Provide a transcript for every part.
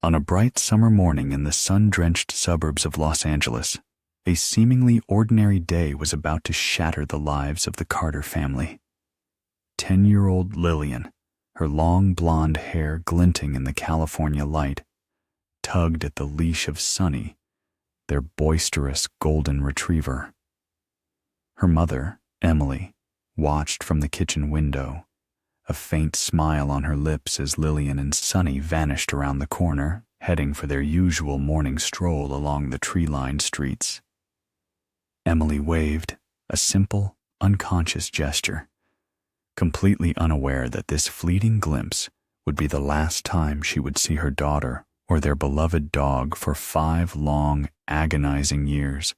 On a bright summer morning in the sun-drenched suburbs of Los Angeles, a seemingly ordinary day was about to shatter the lives of the Carter family. 10-year-old Lilyan, her long blonde hair glinting in the California light, tugged at the leash of Sunny, their boisterous golden retriever. Her mother, Emily, watched from the kitchen window, a faint smile on her lips as Lilyan and Sunny vanished around the corner, heading for their usual morning stroll along the tree-lined streets. Emily waved, a simple, unconscious gesture, completely unaware that this fleeting glimpse would be the last time she would see her daughter or their beloved dog for 5 long, agonizing years.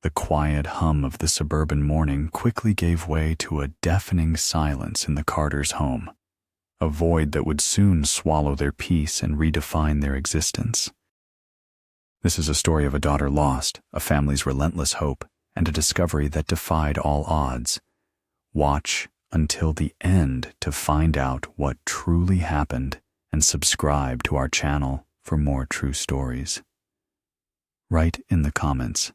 The quiet hum of the suburban morning quickly gave way to a deafening silence in the Carters' home, a void that would soon swallow their peace and redefine their existence. This is a story of a daughter lost, a family's relentless hope, and a discovery that defied all odds. Watch until the end to find out what truly happened and subscribe to our channel for more true stories. Write in the comments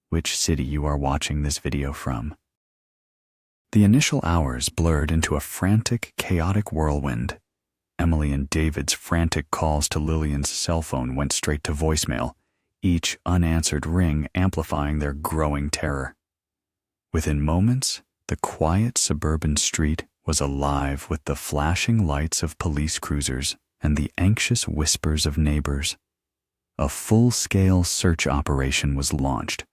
which city you are watching this video from. The initial hours blurred into a frantic, chaotic whirlwind. Emily and David's frantic calls to Lilyan's cell phone went straight to voicemail, each unanswered ring amplifying their growing terror. Within moments, the quiet suburban street was alive with the flashing lights of police cruisers and the anxious whispers of neighbors. A full-scale search operation was launched.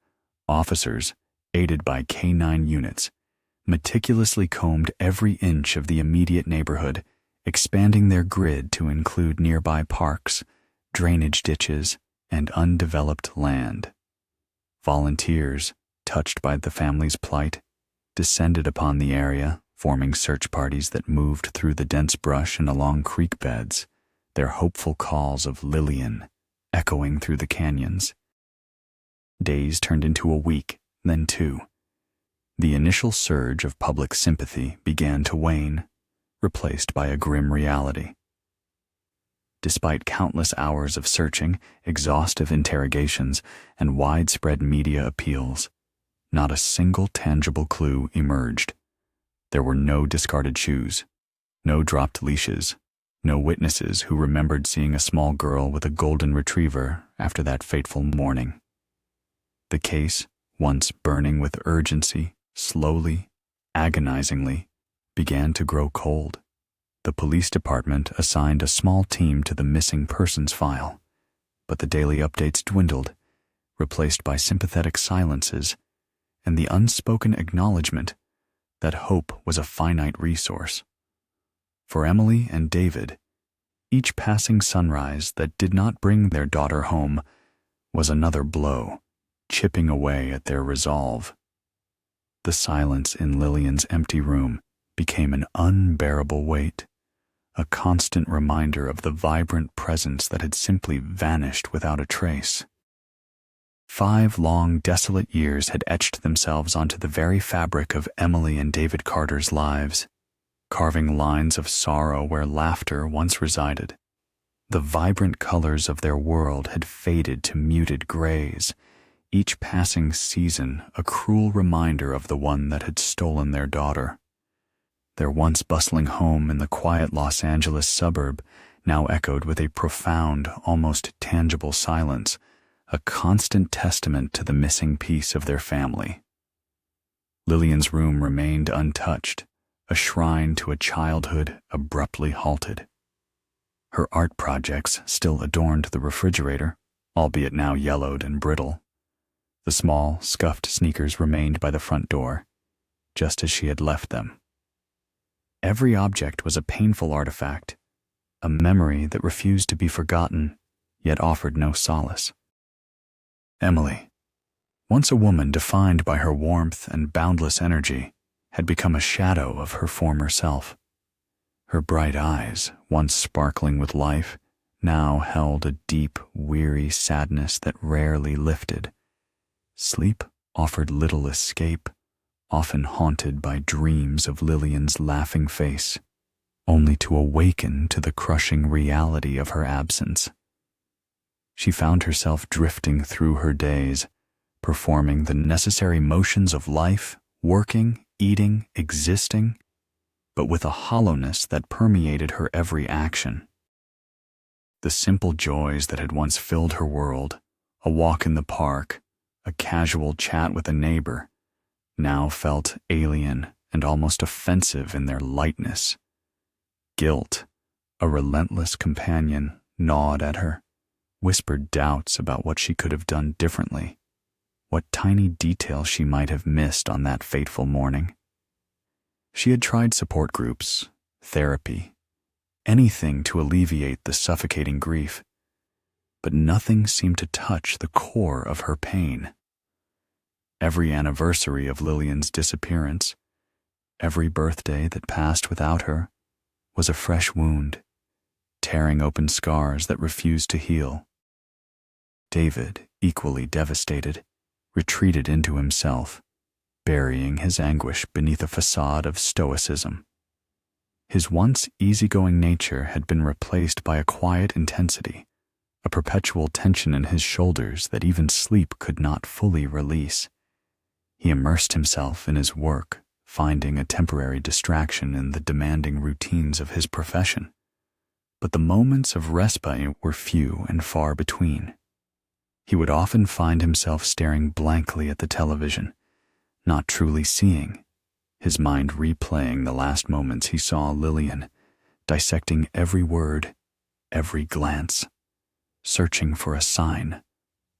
Officers, aided by K-9 units, meticulously combed every inch of the immediate neighborhood, expanding their grid to include nearby parks, drainage ditches, and undeveloped land. Volunteers, touched by the family's plight, descended upon the area, forming search parties that moved through the dense brush and along creek beds, their hopeful calls of Lilyan echoing through the canyons. Days turned into a week, then 2. The initial surge of public sympathy began to wane, replaced by a grim reality. Despite countless hours of searching, exhaustive interrogations, and widespread media appeals, not a single tangible clue emerged. There were no discarded shoes, no dropped leashes, no witnesses who remembered seeing a small girl with a golden retriever after that fateful morning. The case, once burning with urgency, slowly, agonizingly, began to grow cold. The police department assigned a small team to the missing persons file, but the daily updates dwindled, replaced by sympathetic silences and the unspoken acknowledgement that hope was a finite resource. For Emily and David, each passing sunrise that did not bring their daughter home was another blow, chipping away at their resolve. The silence in Lilyan's empty room became an unbearable weight, a constant reminder of the vibrant presence that had simply vanished without a trace. 5 long, desolate years had etched themselves onto the very fabric of Emily and David Carter's lives, carving lines of sorrow where laughter once resided. The vibrant colors of their world had faded to muted grays, each passing season a cruel reminder of the one that had stolen their daughter. Their once bustling home in the quiet Los Angeles suburb now echoed with a profound, almost tangible silence, a constant testament to the missing piece of their family. Lilyan's room remained untouched, a shrine to a childhood abruptly halted. Her art projects still adorned the refrigerator, albeit now yellowed and brittle. The small, scuffed sneakers remained by the front door, just as she had left them. Every object was a painful artifact, a memory that refused to be forgotten, yet offered no solace. Emily, once a woman defined by her warmth and boundless energy, had become a shadow of her former self. Her bright eyes, once sparkling with life, now held a deep, weary sadness that rarely lifted. Sleep offered little escape, often haunted by dreams of Lilyan's laughing face, only to awaken to the crushing reality of her absence. She found herself drifting through her days, performing the necessary motions of life, working, eating, existing, but with a hollowness that permeated her every action. The simple joys that had once filled her world, a walk in the park, a casual chat with a neighbor, now felt alien and almost offensive in their lightness. Guilt, a relentless companion, gnawed at her, whispered doubts about what she could have done differently, what tiny details she might have missed on that fateful morning. She had tried support groups, therapy, anything to alleviate the suffocating grief, but nothing seemed to touch the core of her pain. Every anniversary of Lilyan's disappearance, every birthday that passed without her, was a fresh wound, tearing open scars that refused to heal. David, equally devastated, retreated into himself, burying his anguish beneath a facade of stoicism. His once easygoing nature had been replaced by a quiet intensity, a perpetual tension in his shoulders that even sleep could not fully release. He immersed himself in his work, finding a temporary distraction in the demanding routines of his profession. But the moments of respite were few and far between. He would often find himself staring blankly at the television, not truly seeing, his mind replaying the last moments he saw Lilyan, dissecting every word, every glance, searching for a sign,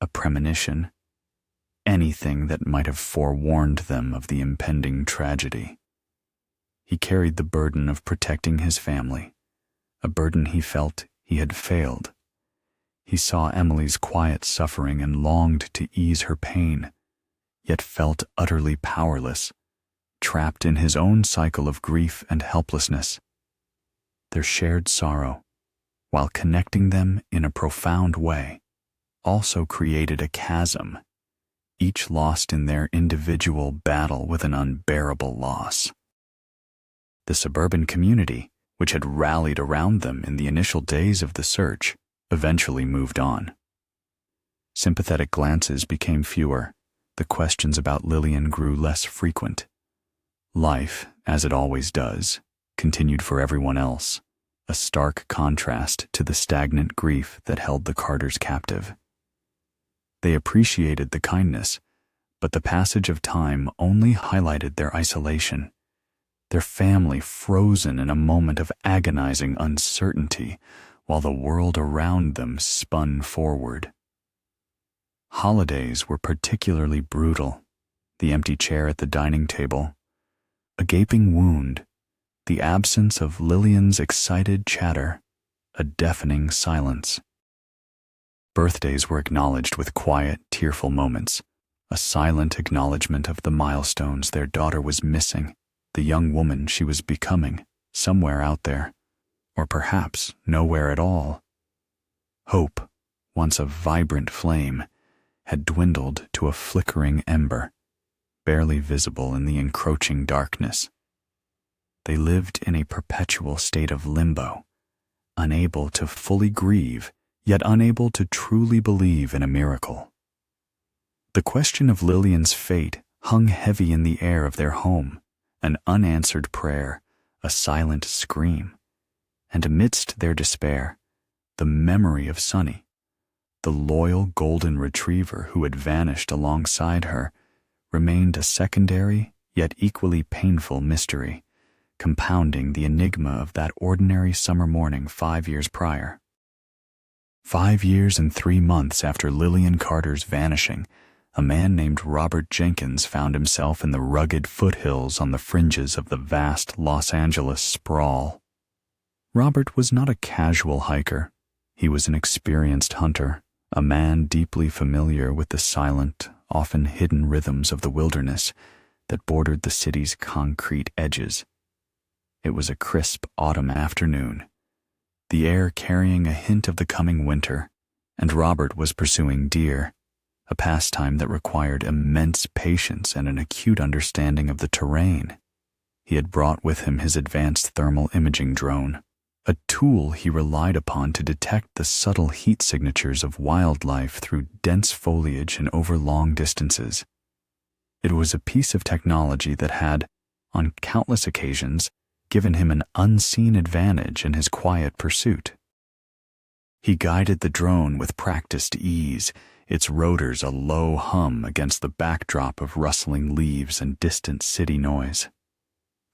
a premonition, anything that might have forewarned them of the impending tragedy. He carried the burden of protecting his family, a burden he felt he had failed. He saw Emily's quiet suffering and longed to ease her pain, yet felt utterly powerless, trapped in his own cycle of grief and helplessness. Their shared sorrow, while connecting them in a profound way, also created a chasm, each lost in their individual battle with an unbearable loss. The suburban community, which had rallied around them in the initial days of the search, eventually moved on. Sympathetic glances became fewer, the questions about Lilyan grew less frequent. Life, as it always does, continued for everyone else, a stark contrast to the stagnant grief that held the Carters captive. They appreciated the kindness, but the passage of time only highlighted their isolation, their family frozen in a moment of agonizing uncertainty while the world around them spun forward. Holidays were particularly brutal. The empty chair at the dining table, a gaping wound, the absence of Lilyan's excited chatter, a deafening silence. Birthdays were acknowledged with quiet, tearful moments, a silent acknowledgement of the milestones their daughter was missing, the young woman she was becoming, somewhere out there, or perhaps nowhere at all. Hope, once a vibrant flame, had dwindled to a flickering ember, barely visible in the encroaching darkness. They lived in a perpetual state of limbo, unable to fully grieve, yet unable to truly believe in a miracle. The question of Lilyan's fate hung heavy in the air of their home, an unanswered prayer, a silent scream, and amidst their despair, the memory of Sunny, the loyal golden retriever who had vanished alongside her, remained a secondary yet equally painful mystery, compounding the enigma of that ordinary summer morning 5 years prior. 5 years and 3 months after Lilyan Carter's vanishing, a man named Robert Jenkins found himself in the rugged foothills on the fringes of the vast Los Angeles sprawl. Robert was not a casual hiker. He was an experienced hunter, a man deeply familiar with the silent, often hidden rhythms of the wilderness that bordered the city's concrete edges. It was a crisp autumn afternoon, the air carrying a hint of the coming winter, and Robert was pursuing deer, a pastime that required immense patience and an acute understanding of the terrain. he had brought with him his advanced thermal imaging drone, a tool he relied upon to detect the subtle heat signatures of wildlife through dense foliage and over long distances. It was a piece of technology that had, on countless occasions, given him an unseen advantage in his quiet pursuit. He guided the drone with practiced ease, its rotors a low hum against the backdrop of rustling leaves and distant city noise.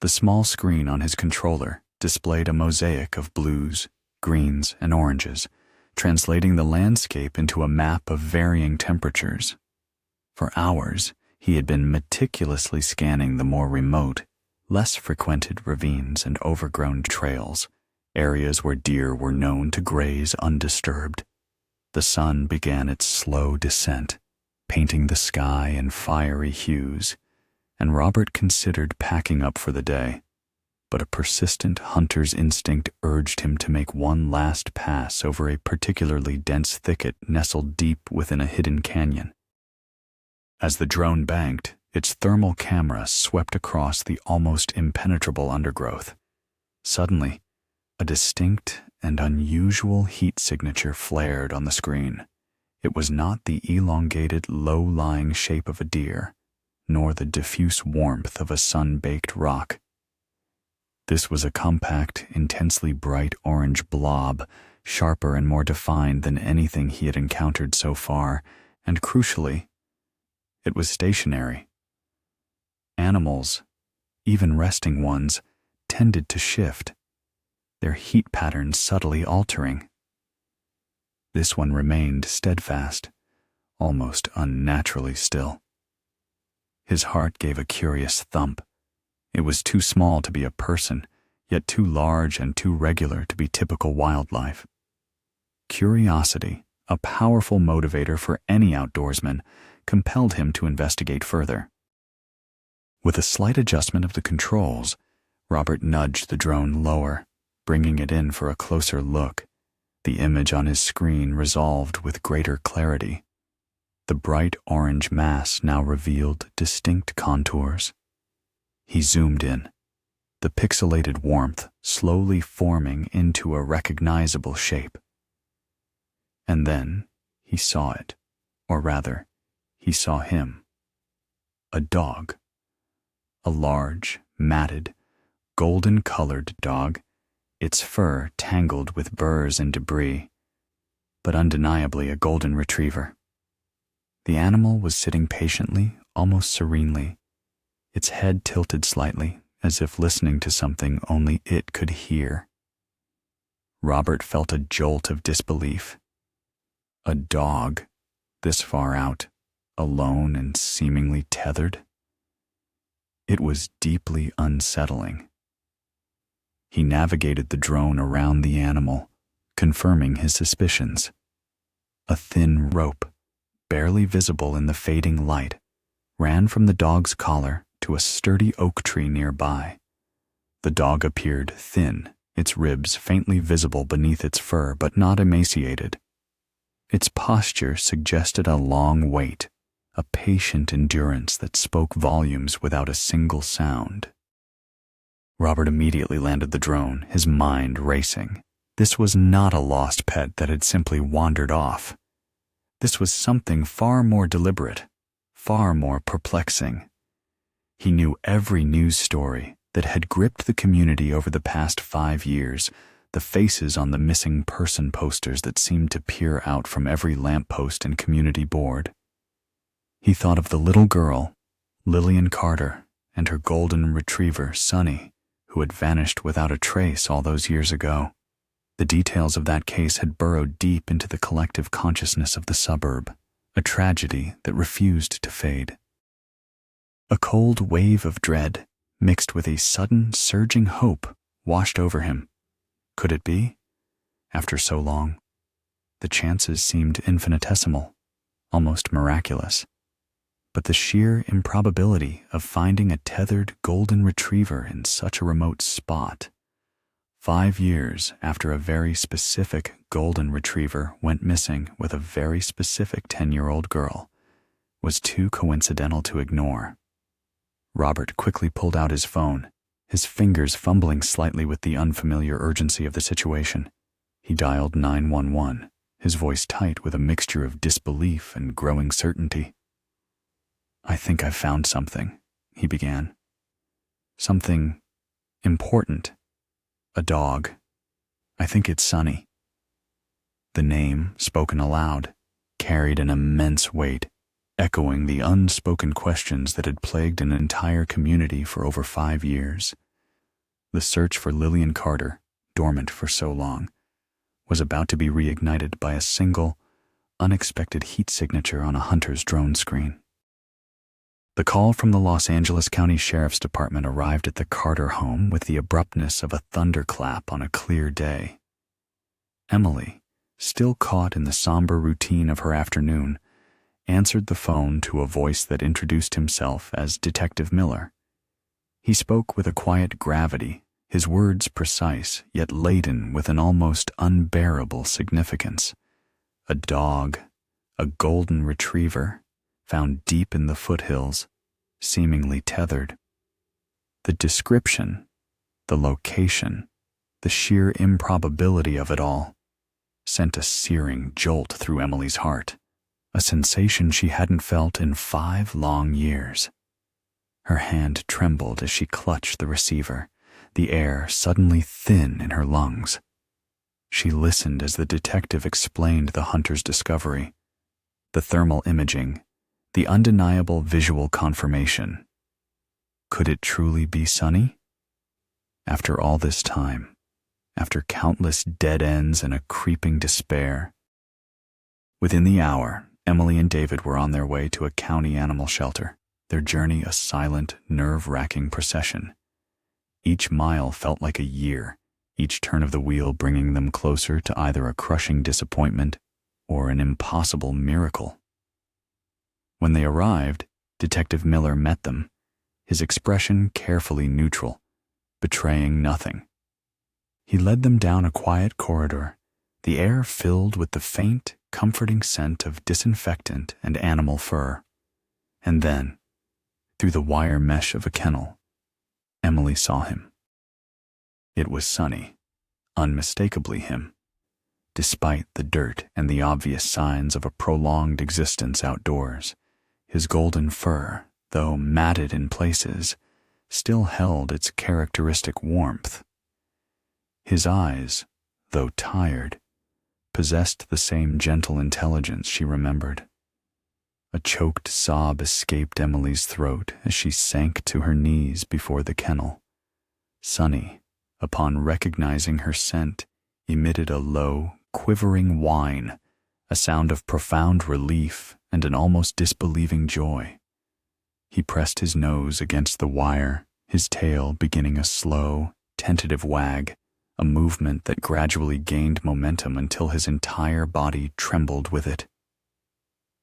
The small screen on his controller displayed a mosaic of blues, greens, and oranges, translating the landscape into a map of varying temperatures. For hours, he had been meticulously scanning the more remote, less frequented ravines and overgrown trails, areas where deer were known to graze undisturbed. The sun began its slow descent, painting the sky in fiery hues, and Robert considered packing up for the day, but a persistent hunter's instinct urged him to make one last pass over a particularly dense thicket nestled deep within a hidden canyon. As the drone banked, its thermal camera swept across the almost impenetrable undergrowth. Suddenly, a distinct and unusual heat signature flared on the screen. It was not the elongated, low-lying shape of a deer, nor the diffuse warmth of a sun-baked rock. This was a compact, intensely bright orange blob, sharper and more defined than anything he had encountered so far, and crucially, it was stationary. Animals, even resting ones, tended to shift, their heat patterns subtly altering. This one remained steadfast, almost unnaturally still. His heart gave a curious thump. It was too small to be a person, yet too large and too regular to be typical wildlife. Curiosity, a powerful motivator for any outdoorsman, compelled him to investigate further. With a slight adjustment of the controls, Robert nudged the drone lower, bringing it in for a closer look. The image on his screen resolved with greater clarity. The bright orange mass now revealed distinct contours. He zoomed in, the pixelated warmth slowly forming into a recognizable shape. And then he saw it, or rather, he saw him. A dog. A large, matted, golden-colored dog, its fur tangled with burrs and debris, but undeniably a golden retriever. The animal was sitting patiently, almost serenely, its head tilted slightly, as if listening to something only it could hear. Robert felt a jolt of disbelief. A dog, this far out, alone and seemingly tethered? It was deeply unsettling. He navigated the drone around the animal, confirming his suspicions. A thin rope, barely visible in the fading light, ran from the dog's collar to a sturdy oak tree nearby. The dog appeared thin, its ribs faintly visible beneath its fur but not emaciated. Its posture suggested a long wait, a patient endurance that spoke volumes without a single sound. Robert immediately landed the drone, his mind racing. This was not a lost pet that had simply wandered off. This was something far more deliberate, far more perplexing. He knew every news story that had gripped the community over the past 5 years, the faces on the missing person posters that seemed to peer out from every lamppost and community board. He thought of the little girl, Lilyan Carter, and her golden retriever, Sunny, who had vanished without a trace all those years ago. The details of that case had burrowed deep into the collective consciousness of the suburb, a tragedy that refused to fade. A cold wave of dread, mixed with a sudden, surging hope, washed over him. Could it be? After so long, the chances seemed infinitesimal, almost miraculous. But the sheer improbability of finding a tethered golden retriever in such a remote spot, 5 years after a very specific golden retriever went missing with a very specific 10-year-old girl, was too coincidental to ignore. Robert quickly pulled out his phone, his fingers fumbling slightly with the unfamiliar urgency of the situation. He dialed 911, his voice tight with a mixture of disbelief and growing certainty. "I think I've found something," he began. "Something important. A dog. I think it's Sunny." The name, spoken aloud, carried an immense weight, echoing the unspoken questions that had plagued an entire community for over 5 years. The search for Lilyan Carter, dormant for so long, was about to be reignited by a single, unexpected heat signature on a hunter's drone screen. The call from the Los Angeles County Sheriff's Department arrived at the Carter home with the abruptness of a thunderclap on a clear day. Emily, still caught in the somber routine of her afternoon, answered the phone to a voice that introduced himself as Detective Miller. He spoke with a quiet gravity, his words precise yet laden with an almost unbearable significance. A dog, a golden retriever, found deep in the foothills, seemingly tethered. The description, the location, the sheer improbability of it all sent a searing jolt through Emily's heart, a sensation she hadn't felt in 5 long years. Her hand trembled as she clutched the receiver, the air suddenly thin in her lungs. She listened as the detective explained the hunter's discovery, the thermal imaging, the undeniable visual confirmation. Could it truly be Sunny? After all this time, after countless dead ends and a creeping despair. Within the hour, Emily and David were on their way to a county animal shelter, their journey a silent, nerve-wracking procession. Each mile felt like a year, each turn of the wheel bringing them closer to either a crushing disappointment or an impossible miracle. When they arrived, Detective Miller met them, his expression carefully neutral, betraying nothing. He led them down a quiet corridor, the air filled with the faint, comforting scent of disinfectant and animal fur. And then, through the wire mesh of a kennel, Emily saw him. It was Sunny, unmistakably him, despite the dirt and the obvious signs of a prolonged existence outdoors. His golden fur, though matted in places, still held its characteristic warmth. His eyes, though tired, possessed the same gentle intelligence she remembered. A choked sob escaped Emily's throat as she sank to her knees before the kennel. Sunny, upon recognizing her scent, emitted a low, quivering whine, a sound of profound relief and an almost disbelieving joy. He pressed his nose against the wire, his tail beginning a slow, tentative wag, a movement that gradually gained momentum until his entire body trembled with it.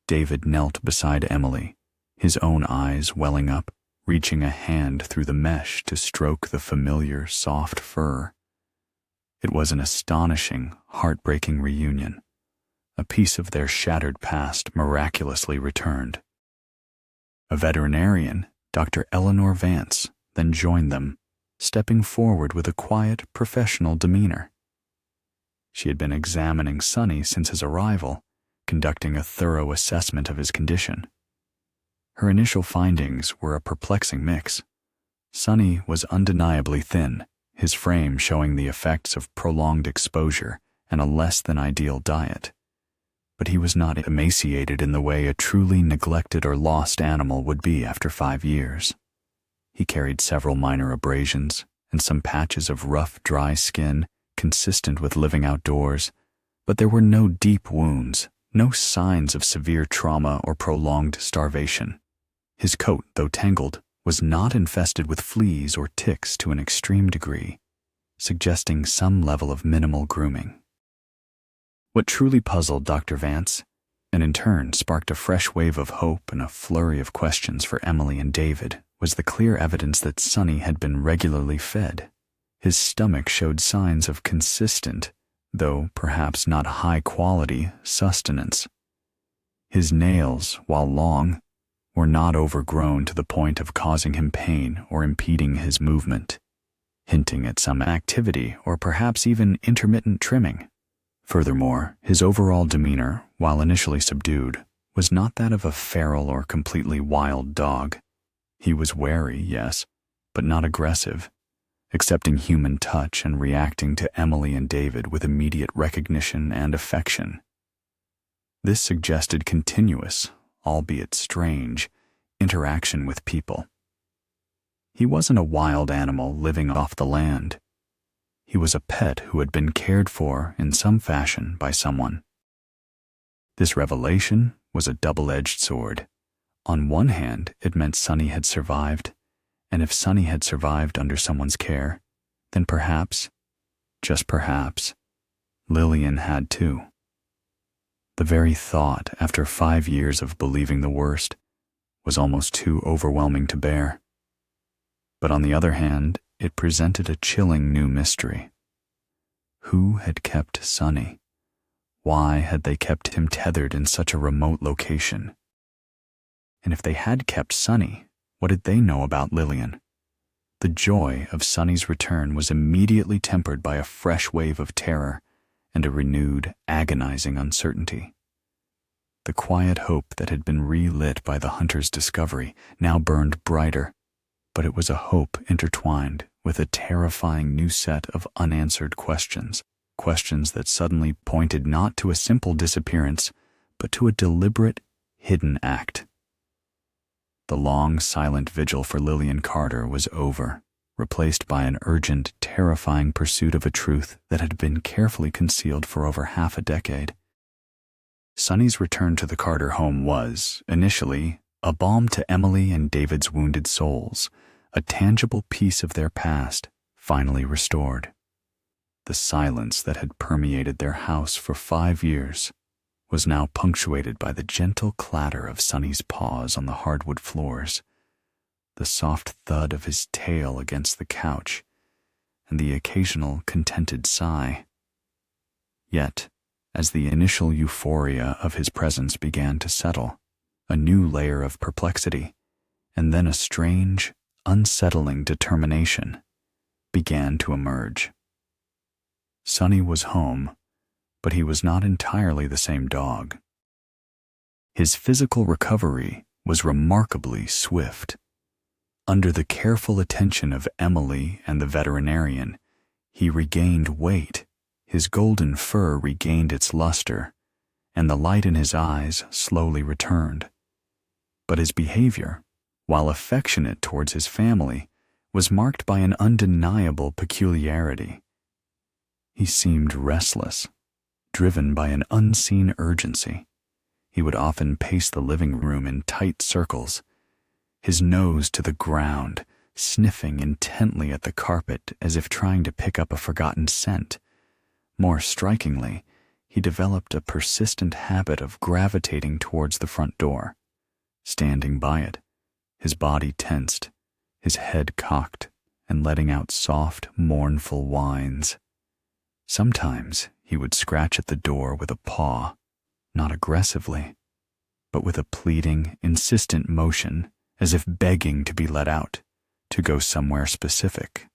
David knelt beside Emily, his own eyes welling up, reaching a hand through the mesh to stroke the familiar, soft fur. It was an astonishing, heartbreaking reunion. A piece of their shattered past miraculously returned. A veterinarian, Dr. Eleanor Vance, then joined them, stepping forward with a quiet, professional demeanor. She had been examining Sunny since his arrival, conducting a thorough assessment of his condition. Her initial findings were a perplexing mix. Sunny was undeniably thin, his frame showing the effects of prolonged exposure and a less than ideal diet. But he was not emaciated in the way a truly neglected or lost animal would be after 5 years. He carried several minor abrasions and some patches of rough, dry skin consistent with living outdoors, but there were no deep wounds, no signs of severe trauma or prolonged starvation. His coat, though tangled, was not infested with fleas or ticks to an extreme degree, suggesting some level of minimal grooming. What truly puzzled Dr. Vance, and in turn sparked a fresh wave of hope and a flurry of questions for Emily and David, was the clear evidence that Sunny had been regularly fed. His stomach showed signs of consistent, though perhaps not high-quality, sustenance. His nails, while long, were not overgrown to the point of causing him pain or impeding his movement. hinting at some activity or perhaps even intermittent trimming. Furthermore, his overall demeanor, while initially subdued, was not that of a feral or completely wild dog. He was wary, yes, but not aggressive, accepting human touch and reacting to Emily and David with immediate recognition and affection. This suggested continuous, albeit strange, interaction with people. He wasn't a wild animal living off the land. He was a pet who had been cared for in some fashion by someone. This revelation was a double-edged sword. On one hand, it meant Sunny had survived, and if Sunny had survived under someone's care, then perhaps, just perhaps, Lilyan had too. The very thought, after 5 years of believing the worst, was almost too overwhelming to bear. But on the other hand, it presented a chilling new mystery. Who had kept Sunny? Why had they kept him tethered in such a remote location? And if they had kept Sunny, what did they know about Lilyan? The joy of Sunny's return was immediately tempered by a fresh wave of terror and a renewed, agonizing uncertainty. The quiet hope that had been relit by the hunter's discovery now burned brighter, but it was a hope intertwined with a terrifying new set of unanswered questions that suddenly pointed not to a simple disappearance, but to a deliberate, hidden act. The long, silent vigil for Lilyan Carter was over, replaced by an urgent, terrifying pursuit of a truth that had been carefully concealed for over half a decade. Sunny's return to the Carter home was, initially, a balm to Emily and David's wounded souls, a tangible piece of their past, finally restored. The silence that had permeated their house for 5 years was now punctuated by the gentle clatter of Sunny's paws on the hardwood floors, the soft thud of his tail against the couch, and the occasional contented sigh. Yet, as the initial euphoria of his presence began to settle, a new layer of perplexity, and then a strange, unsettling determination began to emerge. Sunny was home, but he was not entirely the same dog. His physical recovery was remarkably swift. Under the careful attention of Emily and the veterinarian, he regained weight, his golden fur regained its luster, and the light in his eyes slowly returned. But his behavior, while affectionate towards his family, was marked by an undeniable peculiarity. He seemed restless, driven by an unseen urgency. He would often pace the living room in tight circles, his nose to the ground, sniffing intently at the carpet as if trying to pick up a forgotten scent. More strikingly, he developed a persistent habit of gravitating towards the front door, standing by it, his body tensed, his head cocked, and letting out soft, mournful whines. Sometimes he would scratch at the door with a paw, not aggressively, but with a pleading, insistent motion, as if begging to be let out, to go somewhere specific.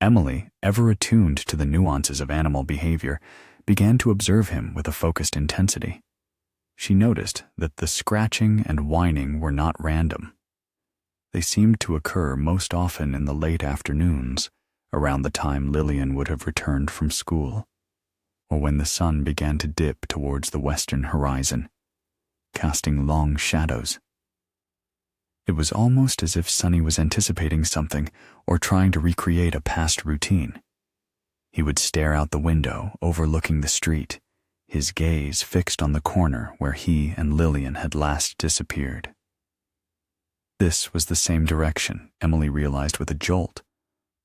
Emily, ever attuned to the nuances of animal behavior, began to observe him with a focused intensity. She noticed that the scratching and whining were not random. They seemed to occur most often in the late afternoons, around the time Lilyan would have returned from school, or when the sun began to dip towards the western horizon, casting long shadows. It was almost as if Sunny was anticipating something or trying to recreate a past routine. He would stare out the window overlooking the street, his gaze fixed on the corner where he and Lilyan had last disappeared. This was the same direction, Emily realized with a jolt,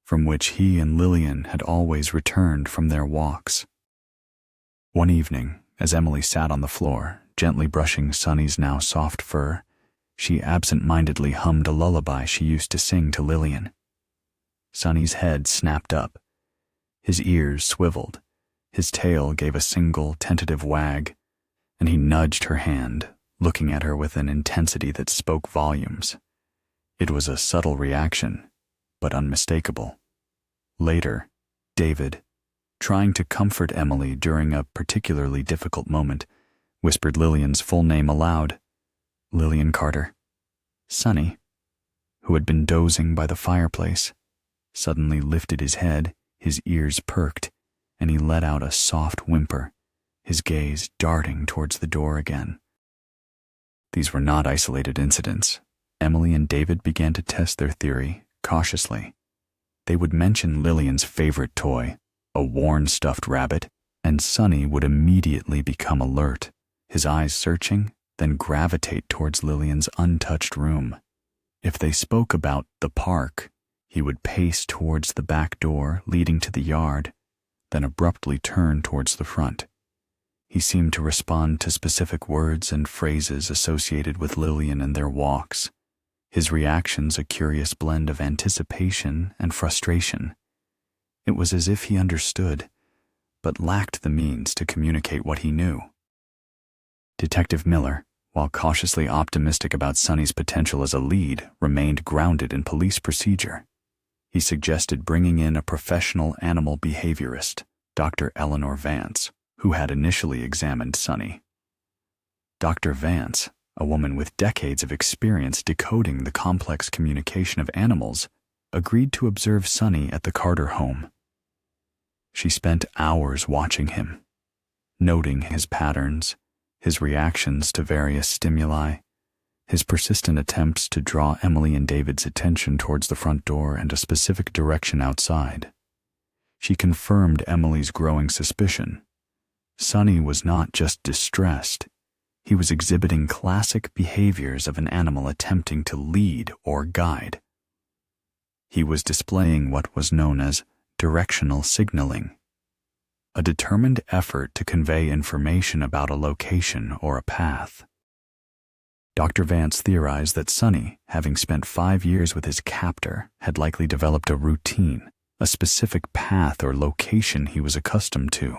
from which he and Lilyan had always returned from their walks. One evening, as Emily sat on the floor, gently brushing Sunny's now soft fur, she absent-mindedly hummed a lullaby she used to sing to Lilyan. Sunny's head snapped up. His ears swiveled. His tail gave a single tentative wag, and he nudged her hand, looking at her with an intensity that spoke volumes. It was a subtle reaction, but unmistakable. Later, David, trying to comfort Emily during a particularly difficult moment, whispered Lillian's full name aloud. Lilyan Carter. Sunny, who had been dozing by the fireplace, suddenly lifted his head, his ears perked, and he let out a soft whimper, his gaze darting towards the door again. These were not isolated incidents. Emily and David began to test their theory cautiously. They would mention Lillian's favorite toy, a worn stuffed rabbit, and Sunny would immediately become alert, his eyes searching, then gravitate towards Lillian's untouched room. If they spoke about the park, he would pace towards the back door leading to the yard, then abruptly turn towards the front. He seemed to respond to specific words and phrases associated with Lillian and their walks, his reactions a curious blend of anticipation and frustration. It was as if he understood, but lacked the means to communicate what he knew. Detective Miller, while cautiously optimistic about Sunny's potential as a lead, remained grounded in police procedure. He suggested bringing in a professional animal behaviorist, Dr. Eleanor Vance, who had initially examined Sunny. Dr. Vance, a woman with decades of experience decoding the complex communication of animals, agreed to observe Sunny at the Carter home. She spent hours watching him, noting his patterns, his reactions to various stimuli, his persistent attempts to draw Emily and David's attention towards the front door and a specific direction outside. She confirmed Emily's growing suspicion. Sunny was not just distressed, he was exhibiting classic behaviors of an animal attempting to lead or guide. He was displaying what was known as directional signaling, a determined effort to convey information about a location or a path. Dr. Vance theorized that Sunny, having spent 5 years with his captor, had likely developed a routine, a specific path or location he was accustomed to.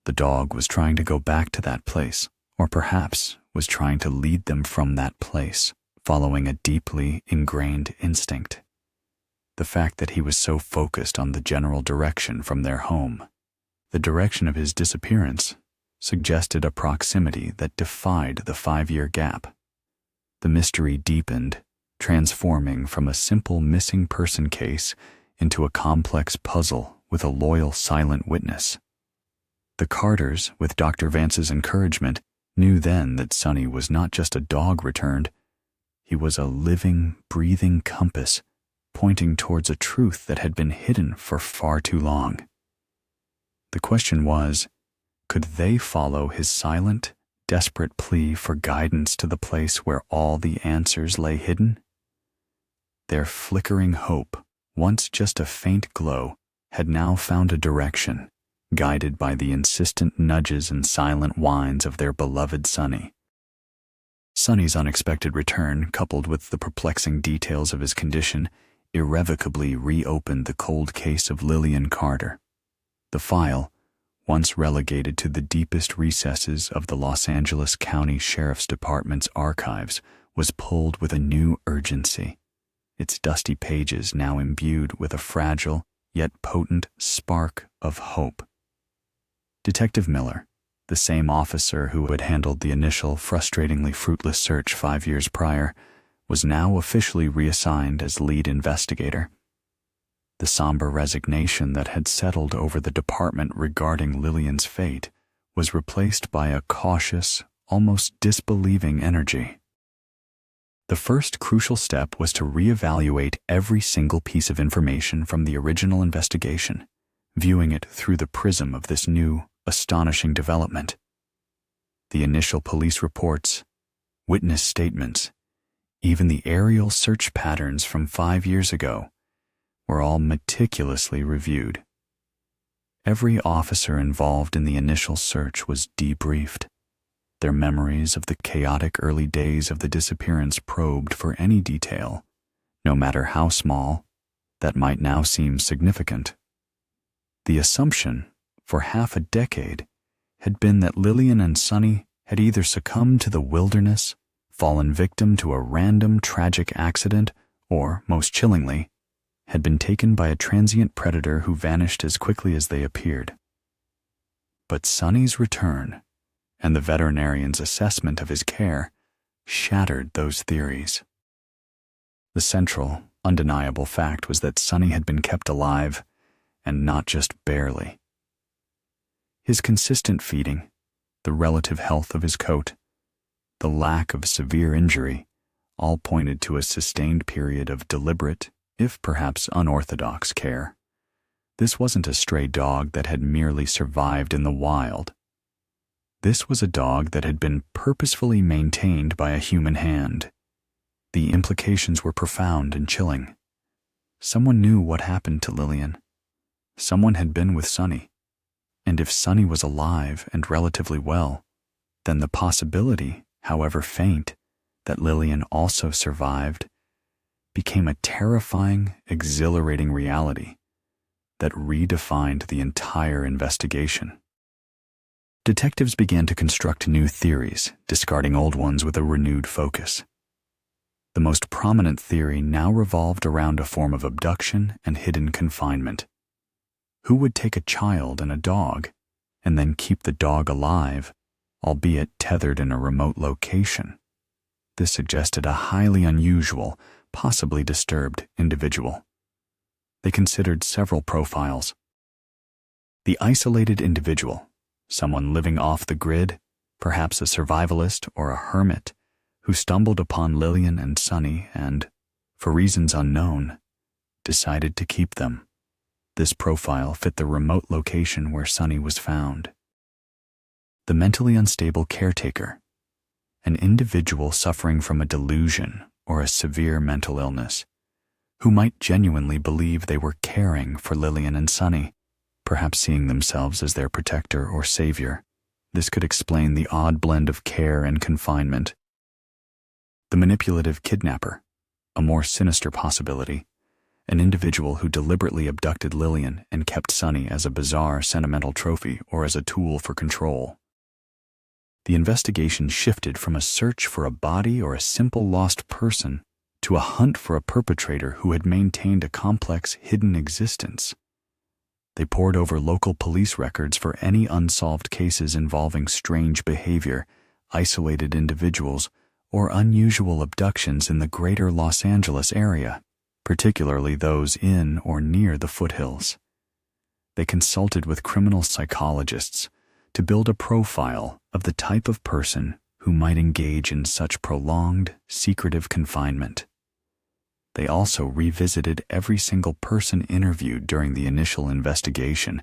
The dog was trying to go back to that place, or perhaps was trying to lead them from that place, following a deeply ingrained instinct. The fact that he was so focused on the general direction from their home, the direction of his disappearance, suggested a proximity that defied the 5-year gap. The mystery deepened, transforming from a simple missing person case into a complex puzzle with a loyal silent witness. The Carters, with Dr. Vance's encouragement, knew then that Sunny was not just a dog returned. He was a living, breathing compass, pointing towards a truth that had been hidden for far too long. The question was, could they follow his silent, desperate plea for guidance to the place where all the answers lay hidden? Their flickering hope, once just a faint glow, had now found a direction, guided by the insistent nudges and silent whines of their beloved Sunny. Sunny's unexpected return, coupled with the perplexing details of his condition, irrevocably reopened the cold case of Lilyan Carter. The file, once relegated to the deepest recesses of the Los Angeles County Sheriff's Department's archives, was pulled with a new urgency, its dusty pages now imbued with a fragile yet potent spark of hope. Detective Miller, the same officer who had handled the initial frustratingly fruitless search 5 years prior, was now officially reassigned as lead investigator. The somber resignation that had settled over the department regarding Lillian's fate was replaced by a cautious, almost disbelieving energy. The first crucial step was to reevaluate every single piece of information from the original investigation, viewing it through the prism of this new, astonishing development. The initial police reports, witness statements, even the aerial search patterns from 5 years ago, were all meticulously reviewed. Every officer involved in the initial search was debriefed, their memories of the chaotic early days of the disappearance probed for any detail, no matter how small, that might now seem significant. The assumption, for half a decade, had been that Lilyan and Sunny had either succumbed to the wilderness, fallen victim to a random tragic accident, or, most chillingly, had been taken by a transient predator who vanished as quickly as they appeared. But Sunny's return, and the veterinarian's assessment of his care, shattered those theories. The central, undeniable fact was that Sunny had been kept alive, and not just barely. His consistent feeding, the relative health of his coat, the lack of severe injury, all pointed to a sustained period of deliberate, if perhaps unorthodox care. This wasn't a stray dog that had merely survived in the wild. This was a dog that had been purposefully maintained by a human hand. The implications were profound and chilling. Someone knew what happened to Lilyan. Someone had been with Sunny. And if Sunny was alive and relatively well, then the possibility, however faint, that Lilyan also survived became a terrifying, exhilarating reality that redefined the entire investigation. Detectives began to construct new theories, discarding old ones with a renewed focus. The most prominent theory now revolved around a form of abduction and hidden confinement. Who would take a child and a dog, and then keep the dog alive, albeit tethered in a remote location? This suggested a highly unusual, possibly disturbed individual. They considered several profiles. The isolated individual, someone living off the grid, perhaps a survivalist or a hermit, who stumbled upon Lilyan and Sunny and, for reasons unknown, decided to keep them. This profile fit the remote location where Sunny was found. The mentally unstable caretaker, an individual suffering from a delusion or a severe mental illness, who might genuinely believe they were caring for Lilyan and Sunny, perhaps seeing themselves as their protector or savior. This could explain the odd blend of care and confinement. The manipulative kidnapper, a more sinister possibility, an individual who deliberately abducted Lilyan and kept Sunny as a bizarre sentimental trophy or as a tool for control. The investigation shifted from a search for a body or a simple lost person to a hunt for a perpetrator who had maintained a complex, hidden existence. They pored over local police records for any unsolved cases involving strange behavior, isolated individuals, or unusual abductions in the greater Los Angeles area, particularly those in or near the foothills. They consulted with criminal psychologists to build a profile of the type of person who might engage in such prolonged, secretive confinement. They also revisited every single person interviewed during the initial investigation,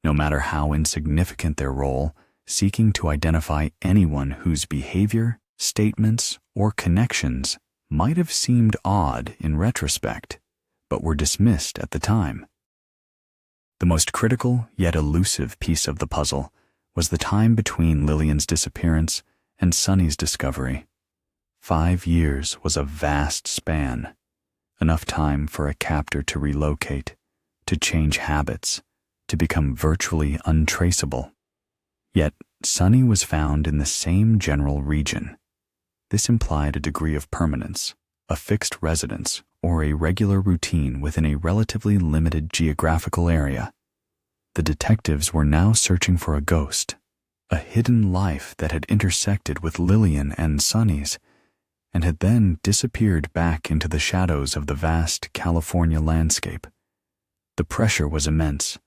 no matter how insignificant their role, seeking to identify anyone whose behavior, statements, or connections might have seemed odd in retrospect, but were dismissed at the time. The most critical yet elusive piece of the puzzle was the time between Lilyan's disappearance and Sunny's discovery. 5 years was a vast span, enough time for a captor to relocate, to change habits, to become virtually untraceable. Yet Sunny was found in the same general region. This implied a degree of permanence, a fixed residence, or a regular routine within a relatively limited geographical area. The detectives were now searching for a ghost, a hidden life that had intersected with Lilyan and Sunny's, and had then disappeared back into the shadows of the vast California landscape. The pressure was immense.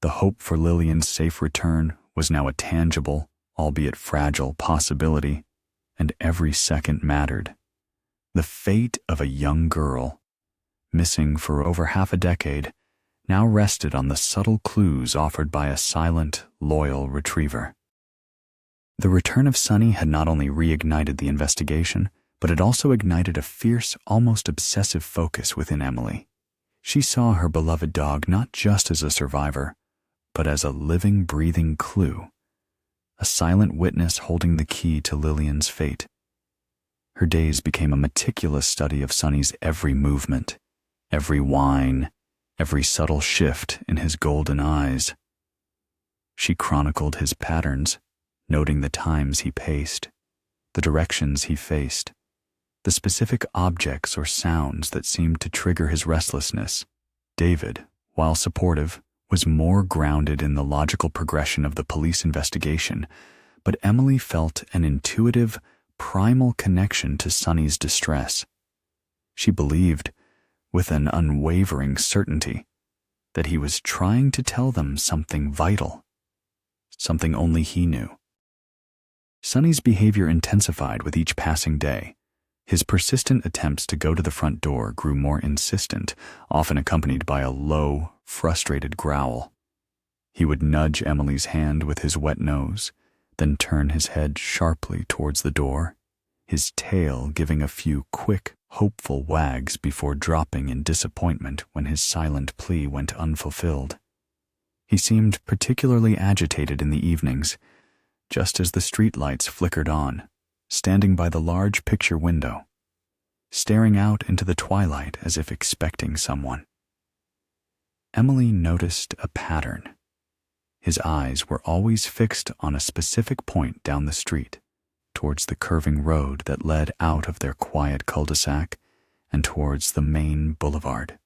The hope for Lilyan's safe return was now a tangible, albeit fragile, possibility, and every second mattered. The fate of a young girl, missing for over half a decade, now rested on the subtle clues offered by a silent, loyal retriever. The return of Sunny had not only reignited the investigation, but it also ignited a fierce, almost obsessive focus within Emily. She saw her beloved dog not just as a survivor, but as a living, breathing clue, a silent witness holding the key to Lilyan's fate. Her days became a meticulous study of Sunny's every movement, every whine, every subtle shift in his golden eyes. She chronicled his patterns, noting the times he paced, the directions he faced, the specific objects or sounds that seemed to trigger his restlessness. David, while supportive, was more grounded in the logical progression of the police investigation, but Emily felt an intuitive, primal connection to Sunny's distress. She believed, with an unwavering certainty, that he was trying to tell them something vital, something only he knew. Sunny's behavior intensified with each passing day. His persistent attempts to go to the front door grew more insistent, often accompanied by a low, frustrated growl. He would nudge Emily's hand with his wet nose, then turn his head sharply towards the door, his tail giving a few quick, hopeful wags before dropping in disappointment when his silent plea went unfulfilled. He seemed particularly agitated in the evenings, just as the streetlights flickered on, standing by the large picture window, staring out into the twilight as if expecting someone. Emily noticed a pattern. His eyes were always fixed on a specific point down the street, towards the curving road that led out of their quiet cul-de-sac and towards the main boulevard.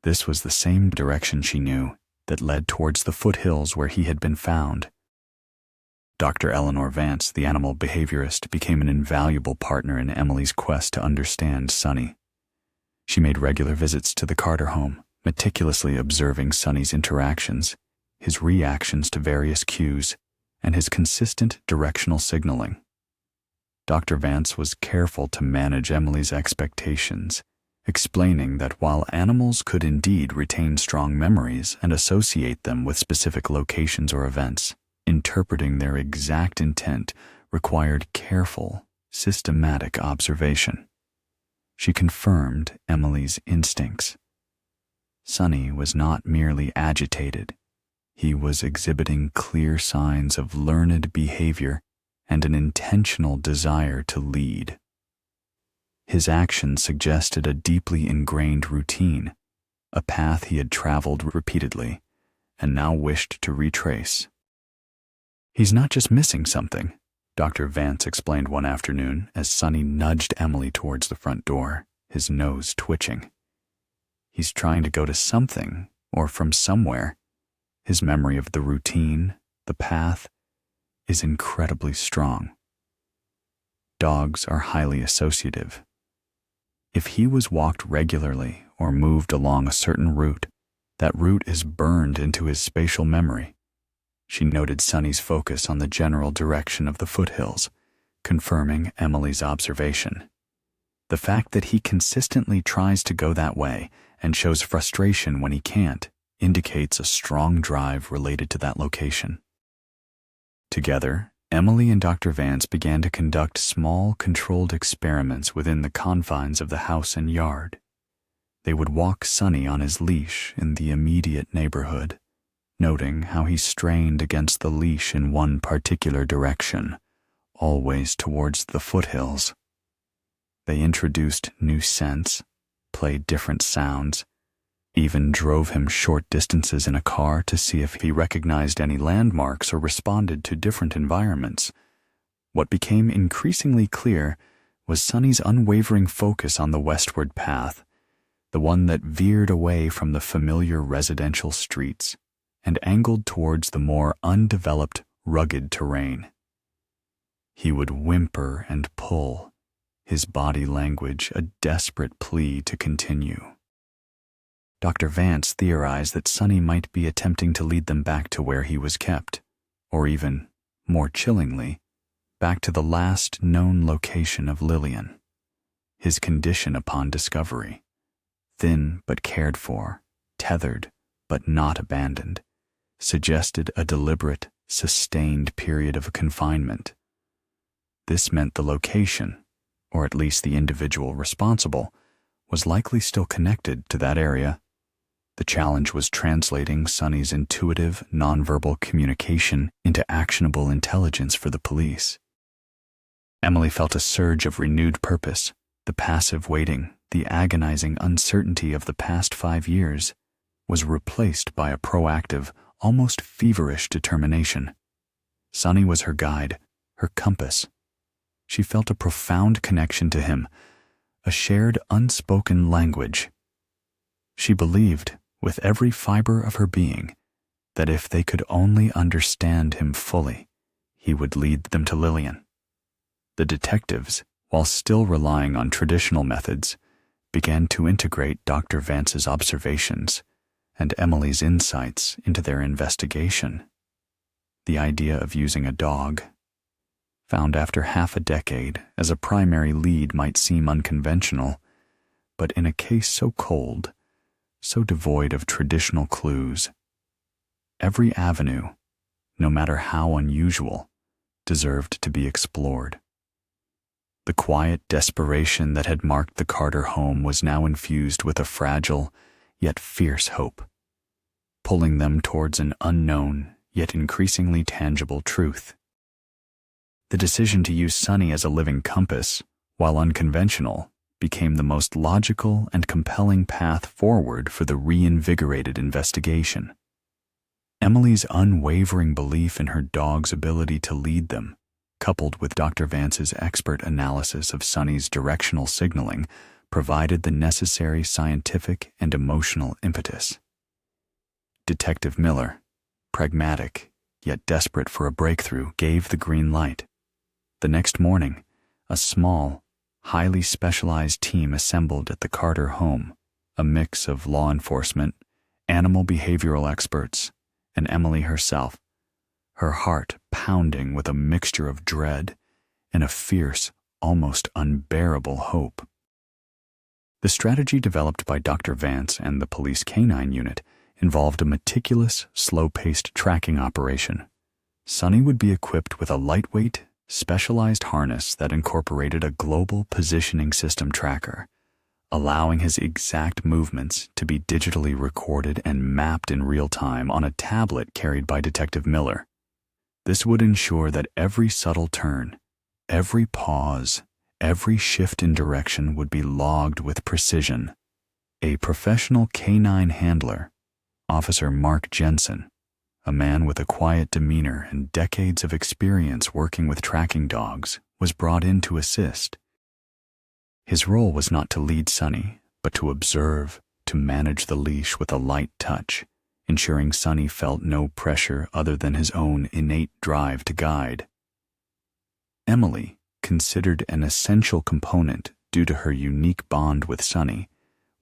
This was the same direction she knew that led towards the foothills where he had been found. Dr. Eleanor Vance, the animal behaviorist, became an invaluable partner in Emily's quest to understand Sunny. She made regular visits to the Carter home, meticulously observing Sunny's interactions, his reactions to various cues, and his consistent directional signaling. Dr. Vance was careful to manage Emily's expectations, explaining that while animals could indeed retain strong memories and associate them with specific locations or events, interpreting their exact intent required careful, systematic observation. She confirmed Emily's instincts. Sunny was not merely agitated. He was exhibiting clear signs of learned behavior and an intentional desire to lead. His actions suggested a deeply ingrained routine, a path he had traveled repeatedly and now wished to retrace. "He's not just missing something," Dr. Vance explained one afternoon as Sunny nudged Emily towards the front door, his nose twitching. "He's trying to go to something, or from somewhere. His memory of the routine, the path, is incredibly strong. Dogs are highly associative. If he was walked regularly or moved along a certain route, that route is burned into his spatial memory." She noted Sunny's focus on the general direction of the foothills, confirming Emily's observation. The fact that he consistently tries to go that way and shows frustration when he can't indicates a strong drive related to that location. Together, Emily and Dr. Vance began to conduct small, controlled experiments within the confines of the house and yard. They would walk Sunny on his leash in the immediate neighborhood, noting how he strained against the leash in one particular direction, always towards the foothills. They introduced new scents, played different sounds, even drove him short distances in a car to see if he recognized any landmarks or responded to different environments. What became increasingly clear was Sunny's unwavering focus on the westward path, the one that veered away from the familiar residential streets and angled towards the more undeveloped, rugged terrain. He would whimper and pull, his body language a desperate plea to continue. Dr. Vance theorized that Sunny might be attempting to lead them back to where he was kept, or even, more chillingly, back to the last known location of Lilyan. His condition upon discovery, thin but cared for, tethered but not abandoned, suggested a deliberate, sustained period of confinement. This meant the location, or at least the individual responsible, was likely still connected to that area. The challenge was translating Sunny's intuitive, nonverbal communication into actionable intelligence for the police. Emily felt a surge of renewed purpose. The passive waiting, the agonizing uncertainty of the past 5 years was replaced by a proactive, almost feverish determination. Sunny was her guide, her compass. She felt a profound connection to him, a shared unspoken language. She believed, with every fiber of her being, that if they could only understand him fully, he would lead them to Lilyan. The detectives, while still relying on traditional methods, began to integrate Dr. Vance's observations and Emily's insights into their investigation. The idea of using a dog, found after half a decade, as a primary lead might seem unconventional, but in a case so cold, so devoid of traditional clues, every avenue, no matter how unusual, deserved to be explored. The quiet desperation that had marked the Carter home was now infused with a fragile, yet fierce hope, pulling them towards an unknown, yet increasingly tangible truth. The decision to use Sunny as a living compass, while unconventional, became the most logical and compelling path forward for the reinvigorated investigation. Emily's unwavering belief in her dog's ability to lead them, coupled with Dr. Vance's expert analysis of Sunny's directional signaling, provided the necessary scientific and emotional impetus. Detective Miller, pragmatic yet desperate for a breakthrough, gave the green light. The next morning, a small, highly specialized team assembled at the Carter home, a mix of law enforcement, animal behavioral experts, and Emily herself, her heart pounding with a mixture of dread and a fierce, almost unbearable hope. The strategy developed by Dr. Vance and the police canine unit involved a meticulous, slow-paced tracking operation. Sunny would be equipped with a lightweight, specialized harness that incorporated a global positioning system tracker, allowing his exact movements to be digitally recorded and mapped in real time on a tablet carried by Detective Miller. This would ensure that every subtle turn, every pause, every shift in direction would be logged with precision. A professional canine handler, Officer Mark Jensen, a man with a quiet demeanor and decades of experience working with tracking dogs, was brought in to assist. His role was not to lead Sunny, but to observe, to manage the leash with a light touch, ensuring Sunny felt no pressure other than his own innate drive to guide. Emily, considered an essential component due to her unique bond with Sunny,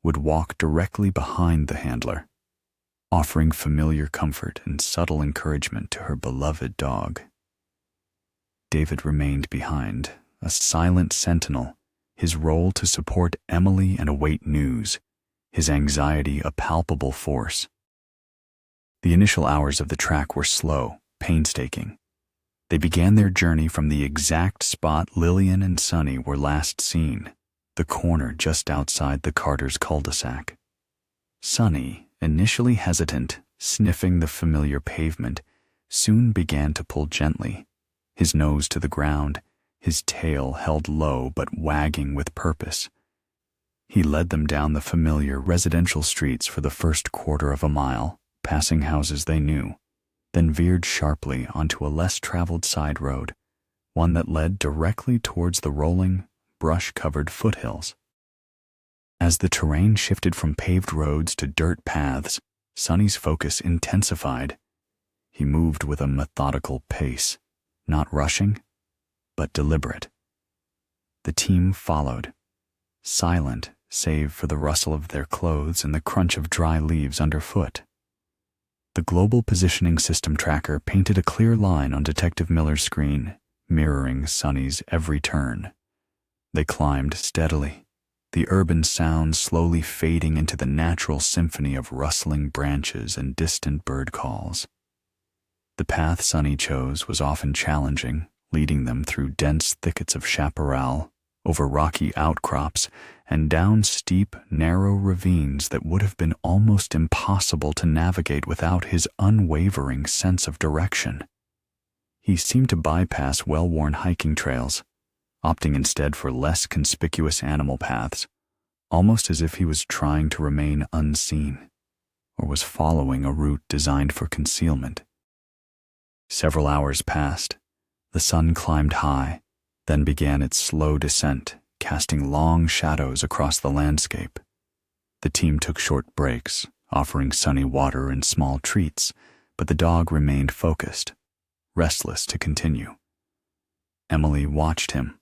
would walk directly behind the handler, offering familiar comfort and subtle encouragement to her beloved dog. David remained behind, a silent sentinel, his role to support Emily and await news, his anxiety a palpable force. The initial hours of the track were slow, painstaking. They began their journey from the exact spot Lilyan and Sunny were last seen, the corner just outside the Carter's cul-de-sac. Sunny, initially hesitant, sniffing the familiar pavement, soon began to pull gently, his nose to the ground, his tail held low but wagging with purpose. He led them down the familiar residential streets for the first quarter of a mile, passing houses they knew, then veered sharply onto a less-traveled side road, one that led directly towards the rolling, brush-covered foothills. As the terrain shifted from paved roads to dirt paths, Sunny's focus intensified. He moved with a methodical pace, not rushing, but deliberate. The team followed, silent save for the rustle of their clothes and the crunch of dry leaves underfoot. The global positioning system tracker painted a clear line on Detective Miller's screen, mirroring Sunny's every turn. They climbed steadily, the urban sounds slowly fading into the natural symphony of rustling branches and distant bird calls. The path Sunny chose was often challenging, leading them through dense thickets of chaparral, over rocky outcrops, and down steep, narrow ravines that would have been almost impossible to navigate without his unwavering sense of direction. He seemed to bypass well-worn hiking trails, opting instead for less conspicuous animal paths, almost as if he was trying to remain unseen, or was following a route designed for concealment. Several hours passed. The sun climbed high, then began its slow descent, casting long shadows across the landscape. The The team took short breaks, offering Sunny water and small treats, but the dog remained focused, restless to continue. Emily watched him,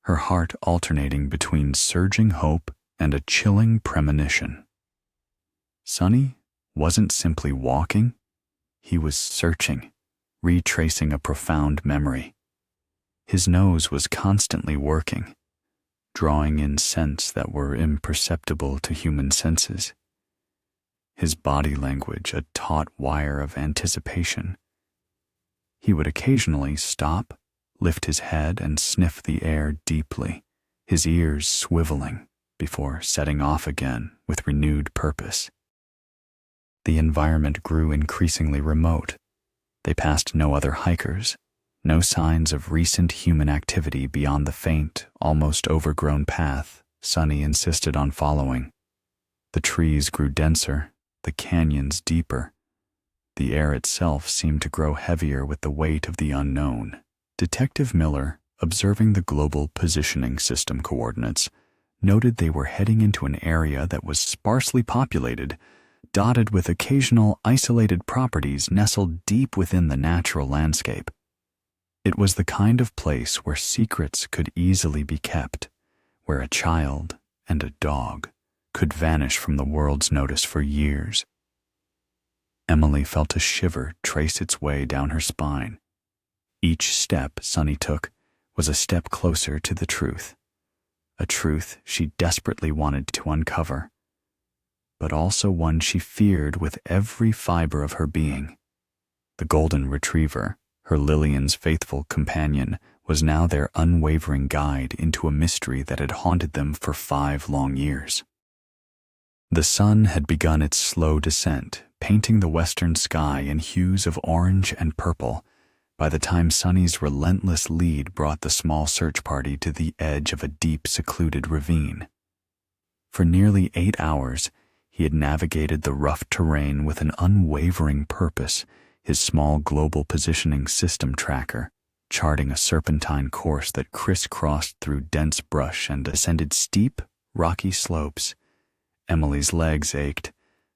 her heart alternating between surging hope and a chilling premonition. Sunny wasn't simply walking, he was searching, retracing a profound memory. His nose was constantly working, drawing in scents that were imperceptible to human senses. His body language a taut wire of anticipation. He would occasionally stop, lift his head, and sniff the air deeply, his ears swiveling, before setting off again with renewed purpose. The environment grew increasingly remote. They passed no other hikers, no signs of recent human activity beyond the faint, almost overgrown path Sunny insisted on following. The trees grew denser, the canyons deeper. The air itself seemed to grow heavier with the weight of the unknown. Detective Miller, observing the global positioning system coordinates, noted they were heading into an area that was sparsely populated, dotted with occasional isolated properties nestled deep within the natural landscape. It was the kind of place where secrets could easily be kept, where a child and a dog could vanish from the world's notice for years. Emily felt a shiver trace its way down her spine. Each step Sunny took was a step closer to the truth, a truth she desperately wanted to uncover, but also one she feared with every fiber of her being. The golden retriever, her Lilyan's faithful companion, was now their unwavering guide into a mystery that had haunted them for 5 long years. The sun had begun its slow descent, painting the western sky in hues of orange and purple, by the time Sunny's relentless lead brought the small search party to the edge of a deep, secluded ravine. For nearly 8 hours, he had navigated the rough terrain with an unwavering purpose, his small global positioning system tracker, charting a serpentine course that crisscrossed through dense brush and ascended steep, rocky slopes. Emily's legs ached,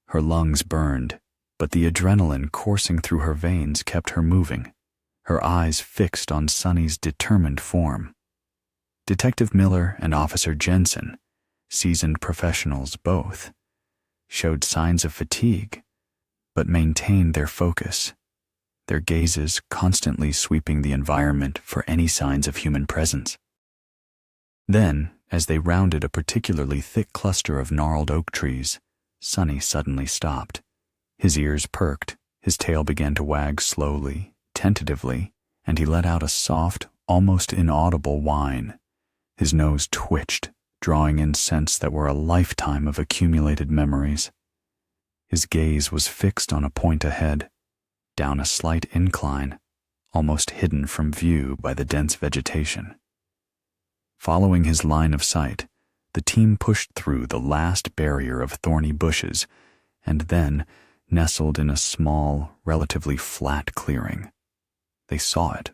her lungs burned, but the adrenaline coursing through her veins kept her moving, her eyes fixed on Sunny's determined form. Detective Miller and Officer Jensen, seasoned professionals both, showed signs of fatigue, but maintained their focus, their gazes constantly sweeping the environment for any signs of human presence. Then, as they rounded a particularly thick cluster of gnarled oak trees, Sunny suddenly stopped. His ears perked, his tail began to wag slowly, tentatively, and he let out a soft, almost inaudible whine. His nose twitched, drawing in scents that were a lifetime of accumulated memories. His gaze was fixed on a point ahead, down a slight incline, almost hidden from view by the dense vegetation. Following his line of sight, the team pushed through the last barrier of thorny bushes and then nestled in a small, relatively flat clearing. They saw it.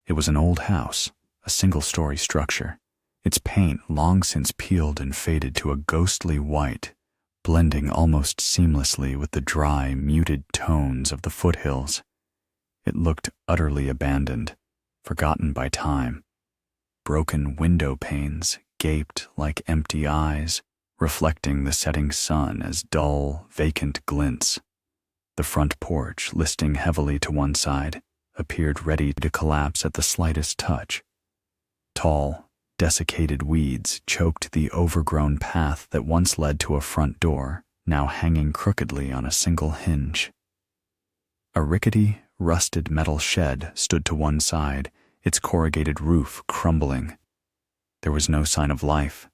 It was an old house, a single-story structure, its paint long since peeled and faded to a ghostly white, blending almost seamlessly with the dry, muted tones of the foothills. It looked utterly abandoned, forgotten by time. Broken window panes gaped like empty eyes, reflecting the setting sun as dull, vacant glints. The front porch, listing heavily to one side, appeared ready to collapse at the slightest touch. Tall, desiccated weeds choked the overgrown path that once led to a front door, now hanging crookedly on a single hinge. A rickety, rusted metal shed stood to one side, its corrugated roof crumbling. There was no sign of life,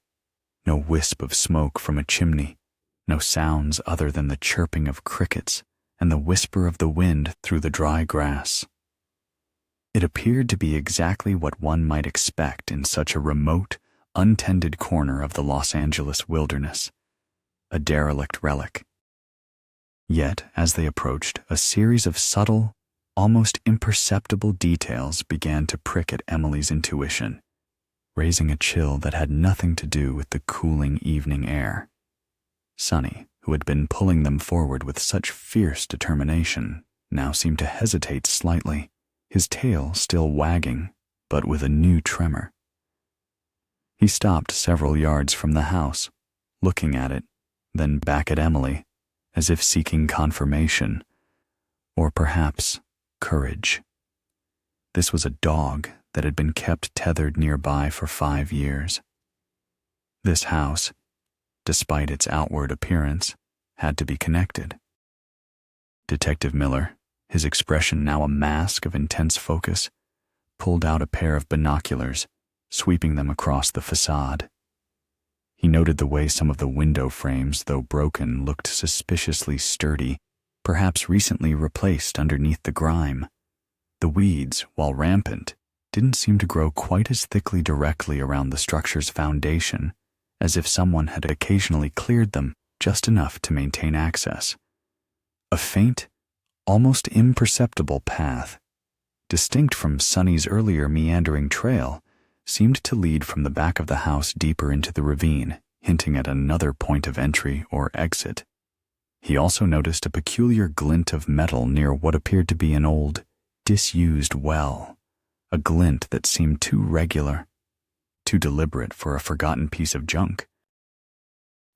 no wisp of smoke from a chimney, no sounds other than the chirping of crickets and the whisper of the wind through the dry grass. It appeared to be exactly what one might expect in such a remote, untended corner of the Los Angeles wilderness, a derelict relic. Yet, as they approached, a series of subtle, almost imperceptible details began to prick at Emily's intuition, raising a chill that had nothing to do with the cooling evening air. Sunny, who had been pulling them forward with such fierce determination, now seemed to hesitate slightly, his tail still wagging, but with a new tremor. He stopped several yards from the house, looking at it, then back at Emily, as if seeking confirmation, or perhaps courage. This was a dog that had been kept tethered nearby for 5 years. This house, despite its outward appearance, had to be connected. Detective Miller, his expression now a mask of intense focus, pulled out a pair of binoculars, sweeping them across the facade. He noted the way some of the window frames, though broken, looked suspiciously sturdy, perhaps recently replaced underneath the grime. The weeds, while rampant, didn't seem to grow quite as thickly directly around the structure's foundation, as if someone had occasionally cleared them just enough to maintain access. A faint, almost imperceptible path, distinct from Sunny's earlier meandering trail, seemed to lead from the back of the house deeper into the ravine, hinting at another point of entry or exit. He also noticed a peculiar glint of metal near what appeared to be an old, disused well, a glint that seemed too regular, too deliberate for a forgotten piece of junk.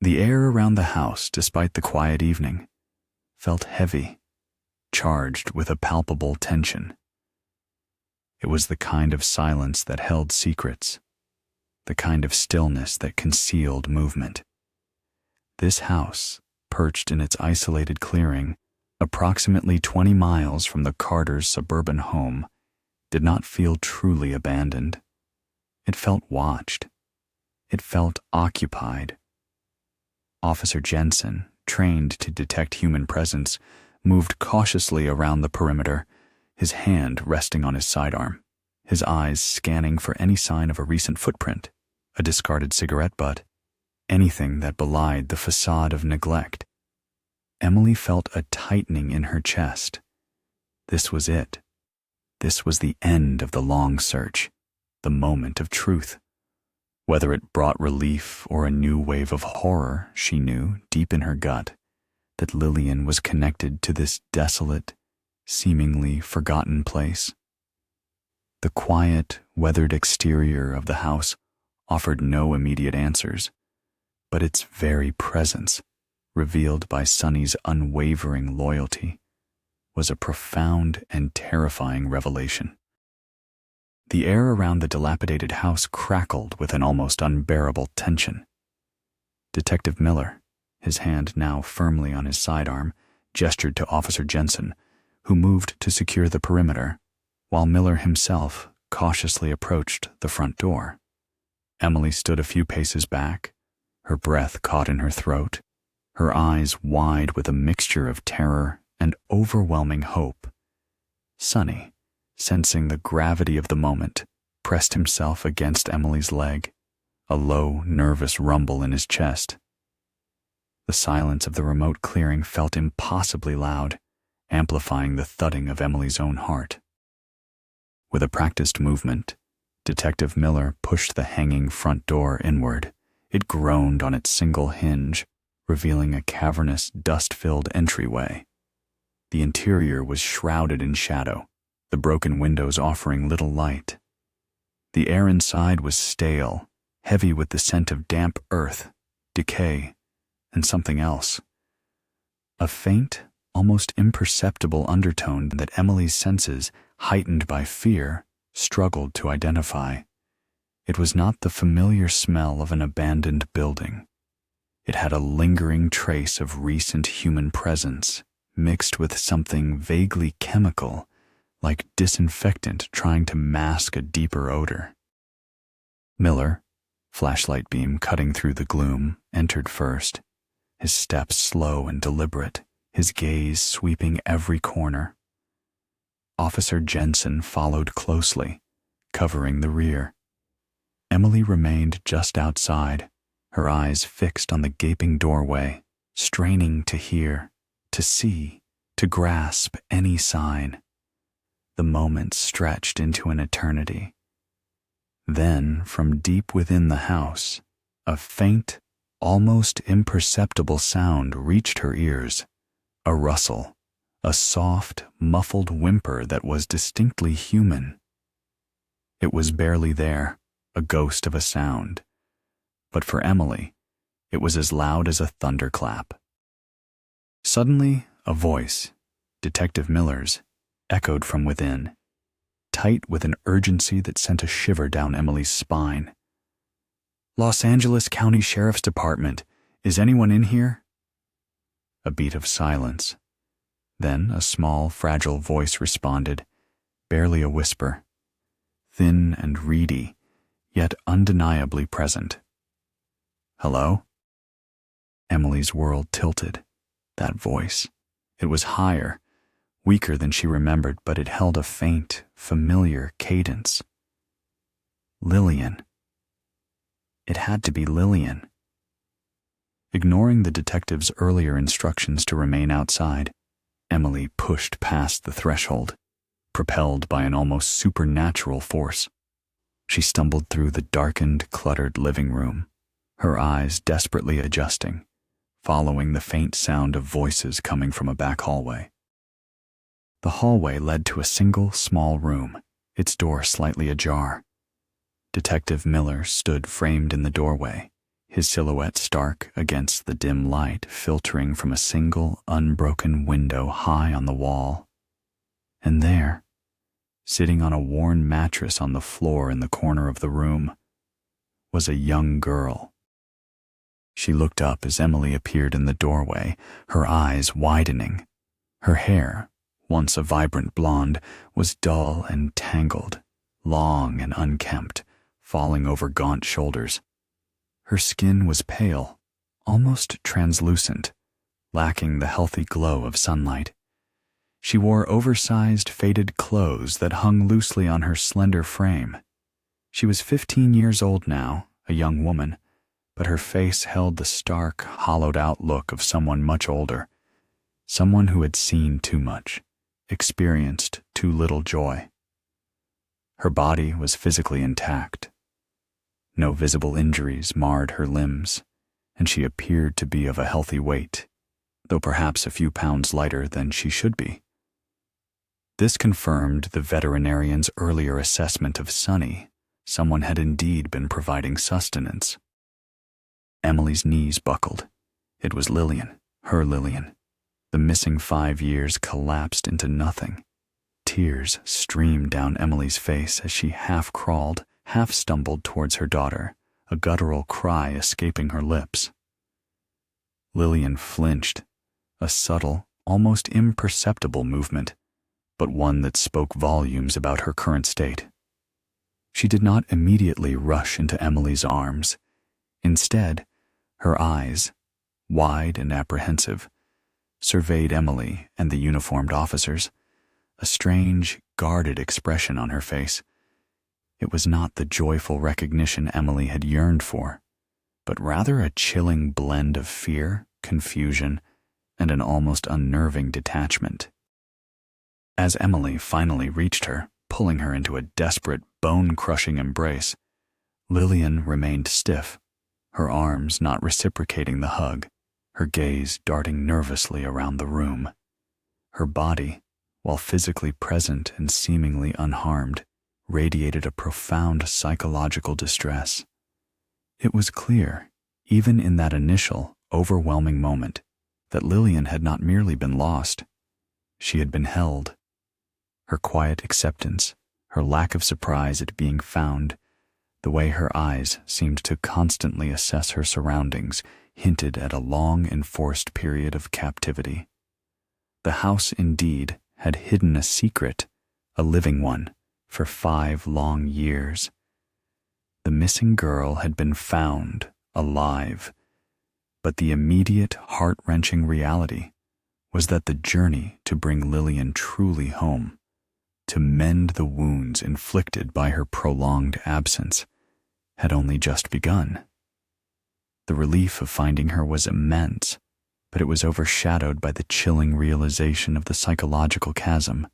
The air around the house, despite the quiet evening, felt heavy, charged with a palpable tension. It was the kind of silence that held secrets, the kind of stillness that concealed movement. This house, perched in its isolated clearing, approximately 20 miles from the Carters' suburban home, did not feel truly abandoned. It felt watched. It felt occupied. Officer Jensen, trained to detect human presence, moved cautiously around the perimeter, his hand resting on his sidearm, his eyes scanning for any sign of a recent footprint, a discarded cigarette butt, anything that belied the facade of neglect. Emily felt a tightening in her chest. This was it. This was the end of the long search, the moment of truth. Whether it brought relief or a new wave of horror, she knew, deep in her gut, that Lilyan was connected to this desolate, seemingly forgotten place. The quiet, weathered exterior of the house offered no immediate answers, but its very presence, revealed by Sunny's unwavering loyalty, was a profound and terrifying revelation. The air around the dilapidated house crackled with an almost unbearable tension. Detective Miller, his hand now firmly on his sidearm, gestured to Officer Jensen, who moved to secure the perimeter, while Miller himself cautiously approached the front door. Emily stood a few paces back, her breath caught in her throat, her eyes wide with a mixture of terror and overwhelming hope. Sunny, sensing the gravity of the moment, pressed himself against Emily's leg, a low, nervous rumble in his chest. The silence of the remote clearing felt impossibly loud, amplifying the thudding of Emily's own heart. With a practiced movement, Detective Miller pushed the hanging front door inward. It groaned on its single hinge, revealing a cavernous, dust-filled entryway. The interior was shrouded in shadow, the broken windows offering little light. The air inside was stale, heavy with the scent of damp earth, decay, and something else. A faint, almost imperceptible undertone that Emily's senses, heightened by fear, struggled to identify. It was not the familiar smell of an abandoned building. It had a lingering trace of recent human presence, mixed with something vaguely chemical, like disinfectant trying to mask a deeper odor. Miller, flashlight beam cutting through the gloom, entered first, his steps slow and deliberate, his gaze sweeping every corner. Officer Jensen followed closely, covering the rear. Emily remained just outside, her eyes fixed on the gaping doorway, straining to hear, to see, to grasp any sign. The moment stretched into an eternity. Then, from deep within the house, a faint, almost imperceptible sound reached her ears. A rustle, a soft, muffled whimper that was distinctly human. It was barely there, a ghost of a sound. But for Emily, it was as loud as a thunderclap. Suddenly, a voice, Detective Miller's, echoed from within, tight with an urgency that sent a shiver down Emily's spine. "Los Angeles County Sheriff's Department. Is anyone in here?" A beat of silence. Then a small, fragile voice responded, barely a whisper, thin and reedy, yet undeniably present. "Hello?" Emily's world tilted. That voice. It was higher, weaker than she remembered, but it held a faint, familiar cadence. Lilyan. It had to be Lilyan. Ignoring the detective's earlier instructions to remain outside, Emily pushed past the threshold, propelled by an almost supernatural force. She stumbled through the darkened, cluttered living room, her eyes desperately adjusting, following the faint sound of voices coming from a back hallway. The hallway led to a single, small room, its door slightly ajar. Detective Miller stood framed in the doorway, his silhouette stark against the dim light filtering from a single, unbroken window high on the wall. And there, sitting on a worn mattress on the floor in the corner of the room, was a young girl. She looked up as Emily appeared in the doorway, her eyes widening. Her hair, once a vibrant blonde, was dull and tangled, long and unkempt, falling over gaunt shoulders. Her skin was pale, almost translucent, lacking the healthy glow of sunlight. She wore oversized, faded clothes that hung loosely on her slender frame. She was 15 years old now, a young woman, but her face held the stark, hollowed-out look of someone much older, someone who had seen too much, experienced too little joy. Her body was physically intact. No visible injuries marred her limbs, and she appeared to be of a healthy weight, though perhaps a few pounds lighter than she should be. This confirmed the veterinarian's earlier assessment of Sunny. Someone had indeed been providing sustenance. Emily's knees buckled. It was Lilyan, her Lilyan. The missing 5 years collapsed into nothing. Tears streamed down Emily's face as she half crawled, half stumbled towards her daughter, a guttural cry escaping her lips. Lilyan flinched, a subtle, almost imperceptible movement, but one that spoke volumes about her current state. She did not immediately rush into Emily's arms. Instead, her eyes, wide and apprehensive, surveyed Emily and the uniformed officers, a strange, guarded expression on her face. It was not the joyful recognition Emily had yearned for, but rather a chilling blend of fear, confusion, and an almost unnerving detachment. As Emily finally reached her, pulling her into a desperate, bone-crushing embrace, Lilyan remained stiff, her arms not reciprocating the hug, her gaze darting nervously around the room. Her body, while physically present and seemingly unharmed, radiated a profound psychological distress. It was clear, even in that initial, overwhelming moment, that Lilyan had not merely been lost. She had been held. Her quiet acceptance, her lack of surprise at being found, the way her eyes seemed to constantly assess her surroundings, hinted at a long enforced period of captivity. The house, indeed, had hidden a secret, a living one, for 5 long years. The missing girl had been found, alive, but the immediate, heart-wrenching reality was that the journey to bring Lilyan truly home, to mend the wounds inflicted by her prolonged absence, had only just begun. The relief of finding her was immense, but it was overshadowed by the chilling realization of the psychological chasm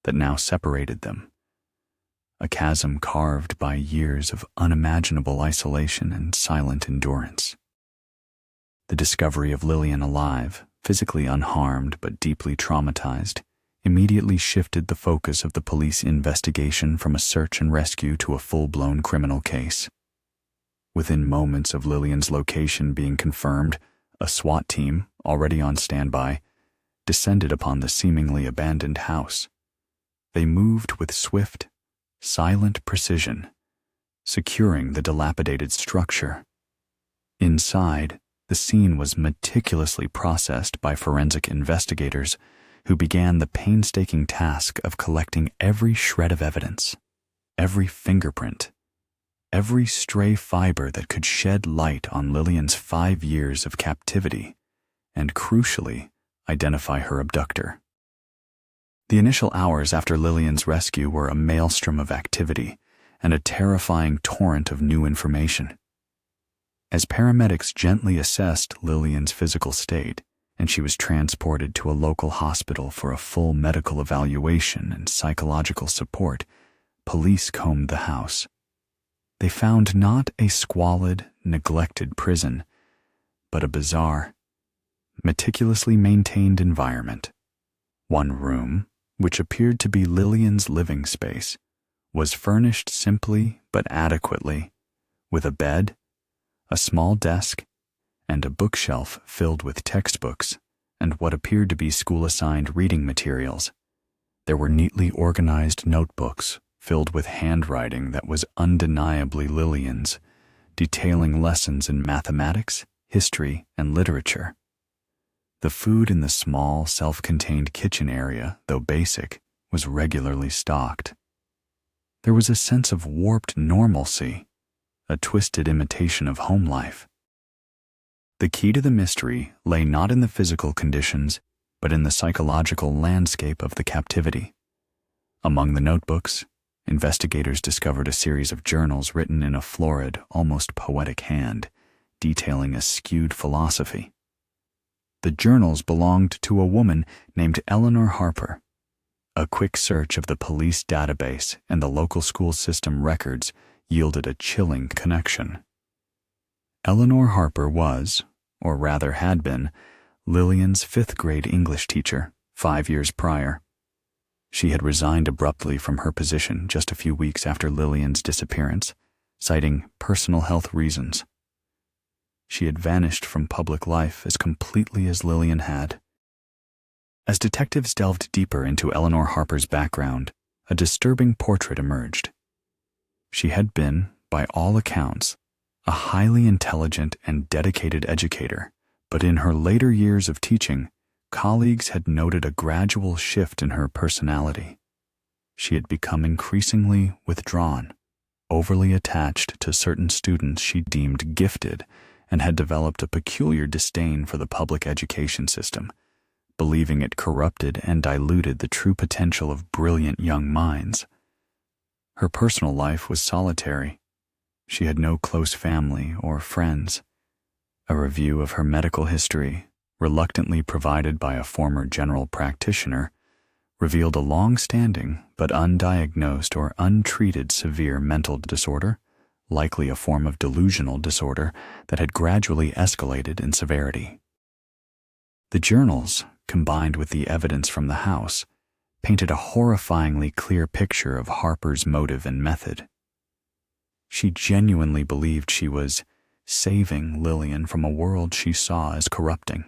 that now separated them. A chasm carved by years of unimaginable isolation and silent endurance. The discovery of Lilyan alive, physically unharmed but deeply traumatized, immediately shifted the focus of the police investigation from a search and rescue to a full-blown criminal case. Within moments of Lilyan's location being confirmed, a SWAT team, already on standby, descended upon the seemingly abandoned house. They moved with swift, silent precision, securing the dilapidated structure. Inside, the scene was meticulously processed by forensic investigators who began the painstaking task of collecting every shred of evidence, every fingerprint, every stray fiber that could shed light on Lilyan's 5 years of captivity and, crucially, identify her abductor. The initial hours after Lilyan's rescue were a maelstrom of activity and a terrifying torrent of new information. As paramedics gently assessed Lilyan's physical state, and she was transported to a local hospital for a full medical evaluation and psychological support, police combed the house. They found not a squalid, neglected prison, but a bizarre, meticulously maintained environment. One room, which appeared to be Lilyan's living space, was furnished simply but adequately, with a bed, a small desk, and a bookshelf filled with textbooks and what appeared to be school-assigned reading materials. There were neatly organized notebooks filled with handwriting that was undeniably Lilyan's, detailing lessons in mathematics, history, and literature. The food in the small, self-contained kitchen area, though basic, was regularly stocked. There was a sense of warped normalcy, a twisted imitation of home life. The key to the mystery lay not in the physical conditions, but in the psychological landscape of the captivity. Among the notebooks, investigators discovered a series of journals written in a florid, almost poetic hand, detailing a skewed philosophy. The journals belonged to a woman named Eleanor Harper. A quick search of the police database and the local school system records yielded a chilling connection. Eleanor Harper was, or rather had been, Lilyan's 5th-grade English teacher 5 years prior. She had resigned abruptly from her position just a few weeks after Lilyan's disappearance, citing personal health reasons. She had vanished from public life as completely as Lilyan had. As detectives delved deeper into Eleanor Harper's background, a disturbing portrait emerged. She had been, by all accounts, a highly intelligent and dedicated educator, but in her later years of teaching, colleagues had noted a gradual shift in her personality. She had become increasingly withdrawn, overly attached to certain students she deemed gifted, and had developed a peculiar disdain for the public education system, believing it corrupted and diluted the true potential of brilliant young minds. Her personal life was solitary. She had no close family or friends. A review of her medical history, reluctantly provided by a former general practitioner, revealed a long-standing but undiagnosed or untreated severe mental disorder, likely a form of delusional disorder that had gradually escalated in severity. The journals, combined with the evidence from the house, painted a horrifyingly clear picture of Harper's motive and method. She genuinely believed she was saving Lilyan from a world she saw as corrupting.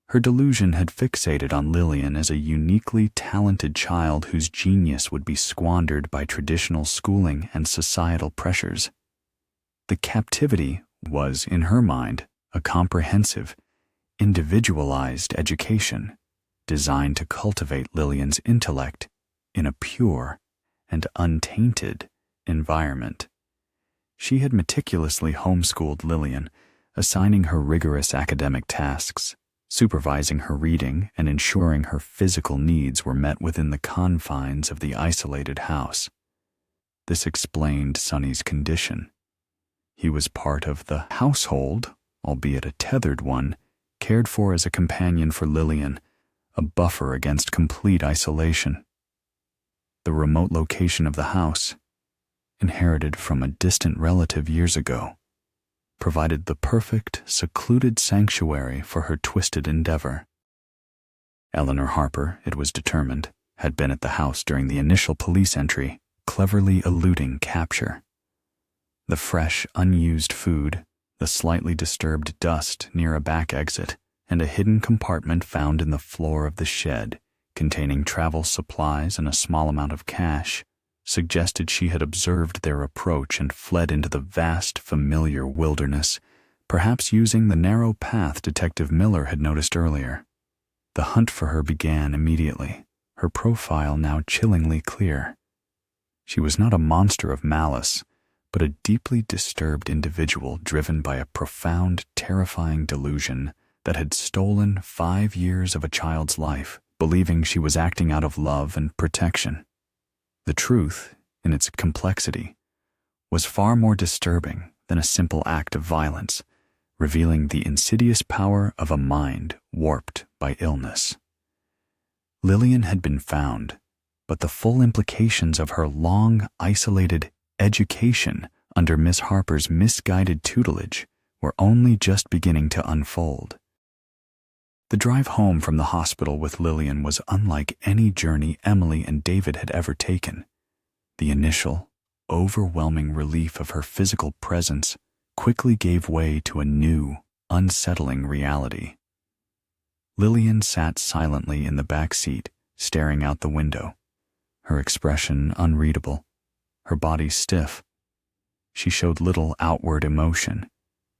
Her delusion had fixated on Lilyan as a uniquely talented child whose genius would be squandered by traditional schooling and societal pressures. The captivity was, in her mind, a comprehensive, individualized education designed to cultivate Lilyan's intellect in a pure and untainted environment. She had meticulously homeschooled Lilyan, assigning her rigorous academic tasks, supervising her reading, and ensuring her physical needs were met within the confines of the isolated house. This explained Sunny's condition. He was part of the household, albeit a tethered one, cared for as a companion for Lilyan, a buffer against complete isolation. The remote location of the house, inherited from a distant relative years ago, provided the perfect, secluded sanctuary for her twisted endeavor. Eleanor Harper, it was determined, had been at the house during the initial police entry, cleverly eluding capture. The fresh, unused food, the slightly disturbed dust near a back exit, and a hidden compartment found in the floor of the shed, containing travel supplies and a small amount of cash, suggested she had observed their approach and fled into the vast, familiar wilderness, perhaps using the narrow path Detective Miller had noticed earlier. The hunt for her began immediately, her profile now chillingly clear. She was not a monster of malice, but a deeply disturbed individual driven by a profound, terrifying delusion that had stolen 5 years of a child's life, believing she was acting out of love and protection. The truth, in its complexity, was far more disturbing than a simple act of violence, revealing the insidious power of a mind warped by illness. Lilyan had been found, but the full implications of her long, isolated education under Miss Harper's misguided tutelage were only just beginning to unfold. The drive home from the hospital with Lilyan was unlike any journey Emily and David had ever taken. The initial, overwhelming relief of her physical presence quickly gave way to a new, unsettling reality. Lilyan sat silently in the back seat, staring out the window, her expression unreadable, her body stiff. She showed little outward emotion.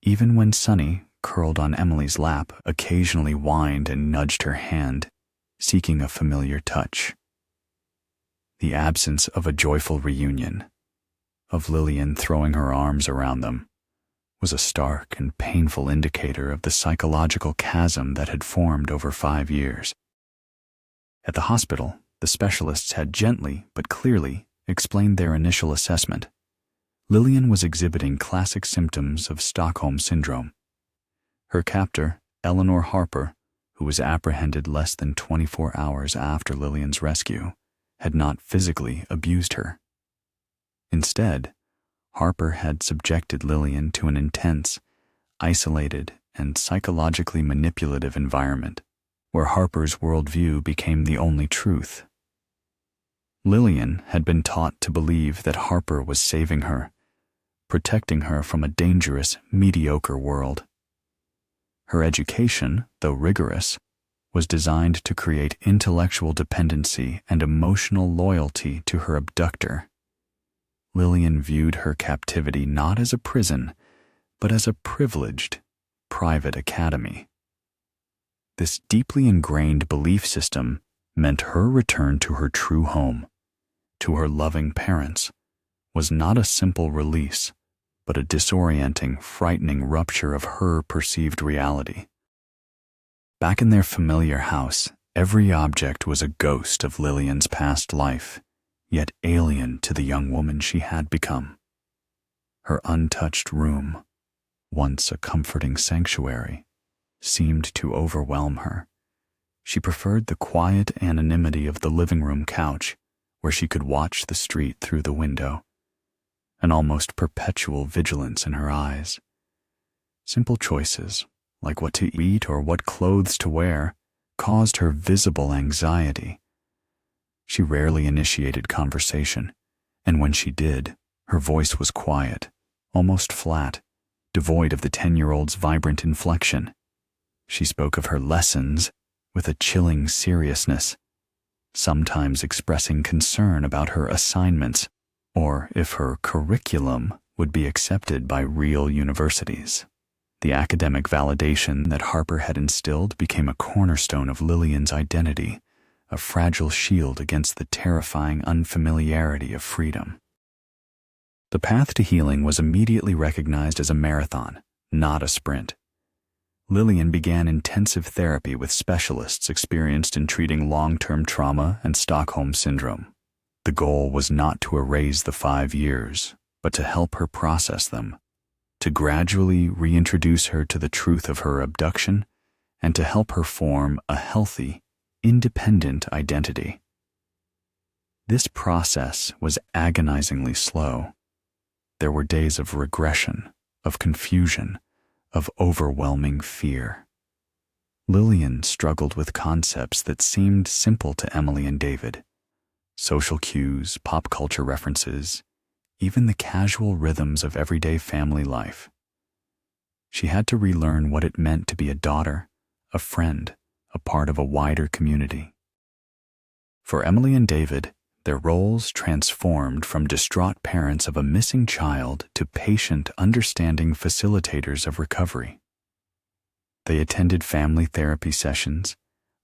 Even when Sunny, curled on Emily's lap, occasionally whined and nudged her hand, seeking a familiar touch. The absence of a joyful reunion, of Lilyan throwing her arms around them, was a stark and painful indicator of the psychological chasm that had formed over 5 years. At the hospital, the specialists had gently but clearly explained their initial assessment. Lilyan was exhibiting classic symptoms of Stockholm Syndrome. Her captor, Eleanor Harper, who was apprehended less than 24 hours after Lilyan's rescue, had not physically abused her. Instead, Harper had subjected Lilyan to an intense, isolated, and psychologically manipulative environment, where Harper's worldview became the only truth. Lilyan had been taught to believe that Harper was saving her, protecting her from a dangerous, mediocre world. Her education, though rigorous, was designed to create intellectual dependency and emotional loyalty to her abductor. Lilyan viewed her captivity not as a prison, but as a privileged, private academy. This deeply ingrained belief system meant her return to her true home, to her loving parents, was not a simple release, but a disorienting, frightening rupture of her perceived reality. Back in their familiar house, every object was a ghost of Lilyan's past life, yet alien to the young woman she had become. Her untouched room, once a comforting sanctuary, seemed to overwhelm her. She preferred the quiet anonymity of the living room couch, where she could watch the street through the window, an almost perpetual vigilance in her eyes. Simple choices, like what to eat or what clothes to wear, caused her visible anxiety. She rarely initiated conversation, and when she did, her voice was quiet, almost flat, devoid of the 10-year-old's vibrant inflection. She spoke of her lessons with a chilling seriousness, sometimes expressing concern about her assignments, or if her curriculum would be accepted by real universities. The academic validation that Harper had instilled became a cornerstone of Lilyan's identity, a fragile shield against the terrifying unfamiliarity of freedom. The path to healing was immediately recognized as a marathon, not a sprint. Lilyan began intensive therapy with specialists experienced in treating long-term trauma and Stockholm Syndrome. The goal was not to erase the 5 years, but to help her process them, to gradually reintroduce her to the truth of her abduction, and to help her form a healthy, independent identity. This process was agonizingly slow. There were days of regression, of confusion, of overwhelming fear. Lilyan struggled with concepts that seemed simple to Emily and David: social cues, pop culture references, even the casual rhythms of everyday family life. She had to relearn what it meant to be a daughter, a friend, a part of a wider community. For Emily and David, their roles transformed from distraught parents of a missing child to patient, understanding facilitators of recovery. They attended family therapy sessions,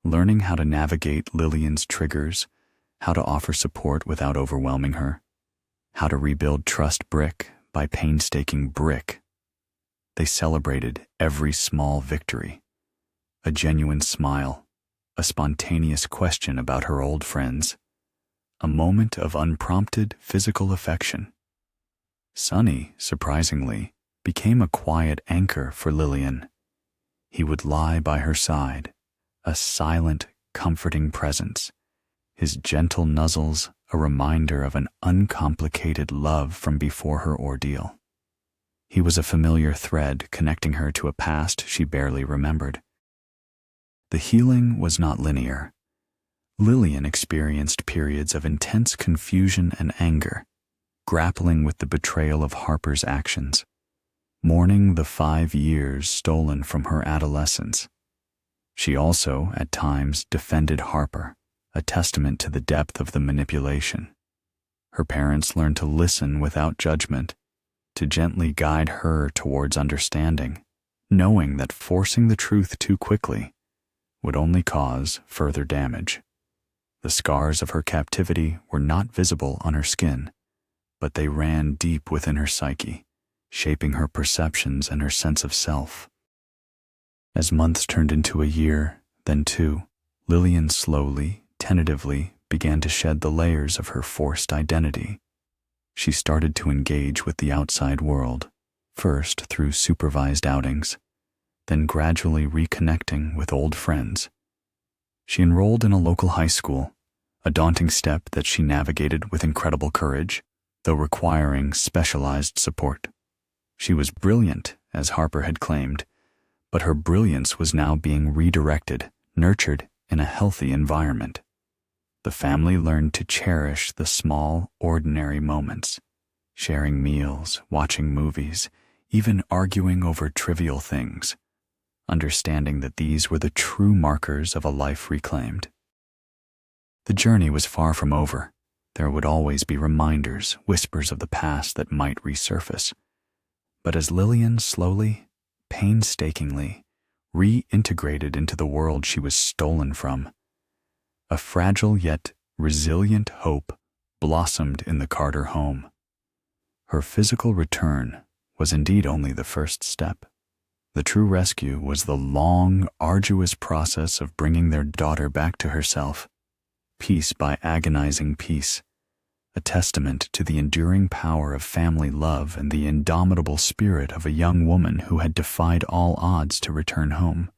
learning how to navigate Lilyan's triggers, how to offer support without overwhelming her, how to rebuild trust brick by painstaking brick. They celebrated every small victory: a genuine smile, a spontaneous question about her old friends, a moment of unprompted physical affection. Sunny, surprisingly, became a quiet anchor for Lilyan. He would lie by her side, a silent, comforting presence, his gentle nuzzles a reminder of an uncomplicated love from before her ordeal. He was a familiar thread connecting her to a past she barely remembered. The healing was not linear. Lilyan experienced periods of intense confusion and anger, grappling with the betrayal of Harper's actions, mourning the 5 years stolen from her adolescence. She also, at times, defended Harper, a testament to the depth of the manipulation. Her parents learned to listen without judgment, to gently guide her towards understanding, knowing that forcing the truth too quickly would only cause further damage. The scars of her captivity were not visible on her skin, but they ran deep within her psyche, shaping her perceptions and her sense of self. As months turned into a year, then 2, Lilyan slowly, tentatively began to shed the layers of her forced identity. She started to engage with the outside world, first through supervised outings, then gradually reconnecting with old friends. She enrolled in a local high school, a daunting step that she navigated with incredible courage, though requiring specialized support. She was brilliant, as Harper had claimed, but her brilliance was now being redirected, nurtured in a healthy environment. The family learned to cherish the small, ordinary moments, sharing meals, watching movies, even arguing over trivial things, understanding that these were the true markers of a life reclaimed. The journey was far from over. There would always be reminders, whispers of the past that might resurface. But as Lilyan slowly, painstakingly, reintegrated into the world she was stolen from, a fragile yet resilient hope blossomed in the Carter home. Her physical return was indeed only the first step. The true rescue was the long, arduous process of bringing their daughter back to herself, piece by agonizing piece, a testament to the enduring power of family love and the indomitable spirit of a young woman who had defied all odds to return home.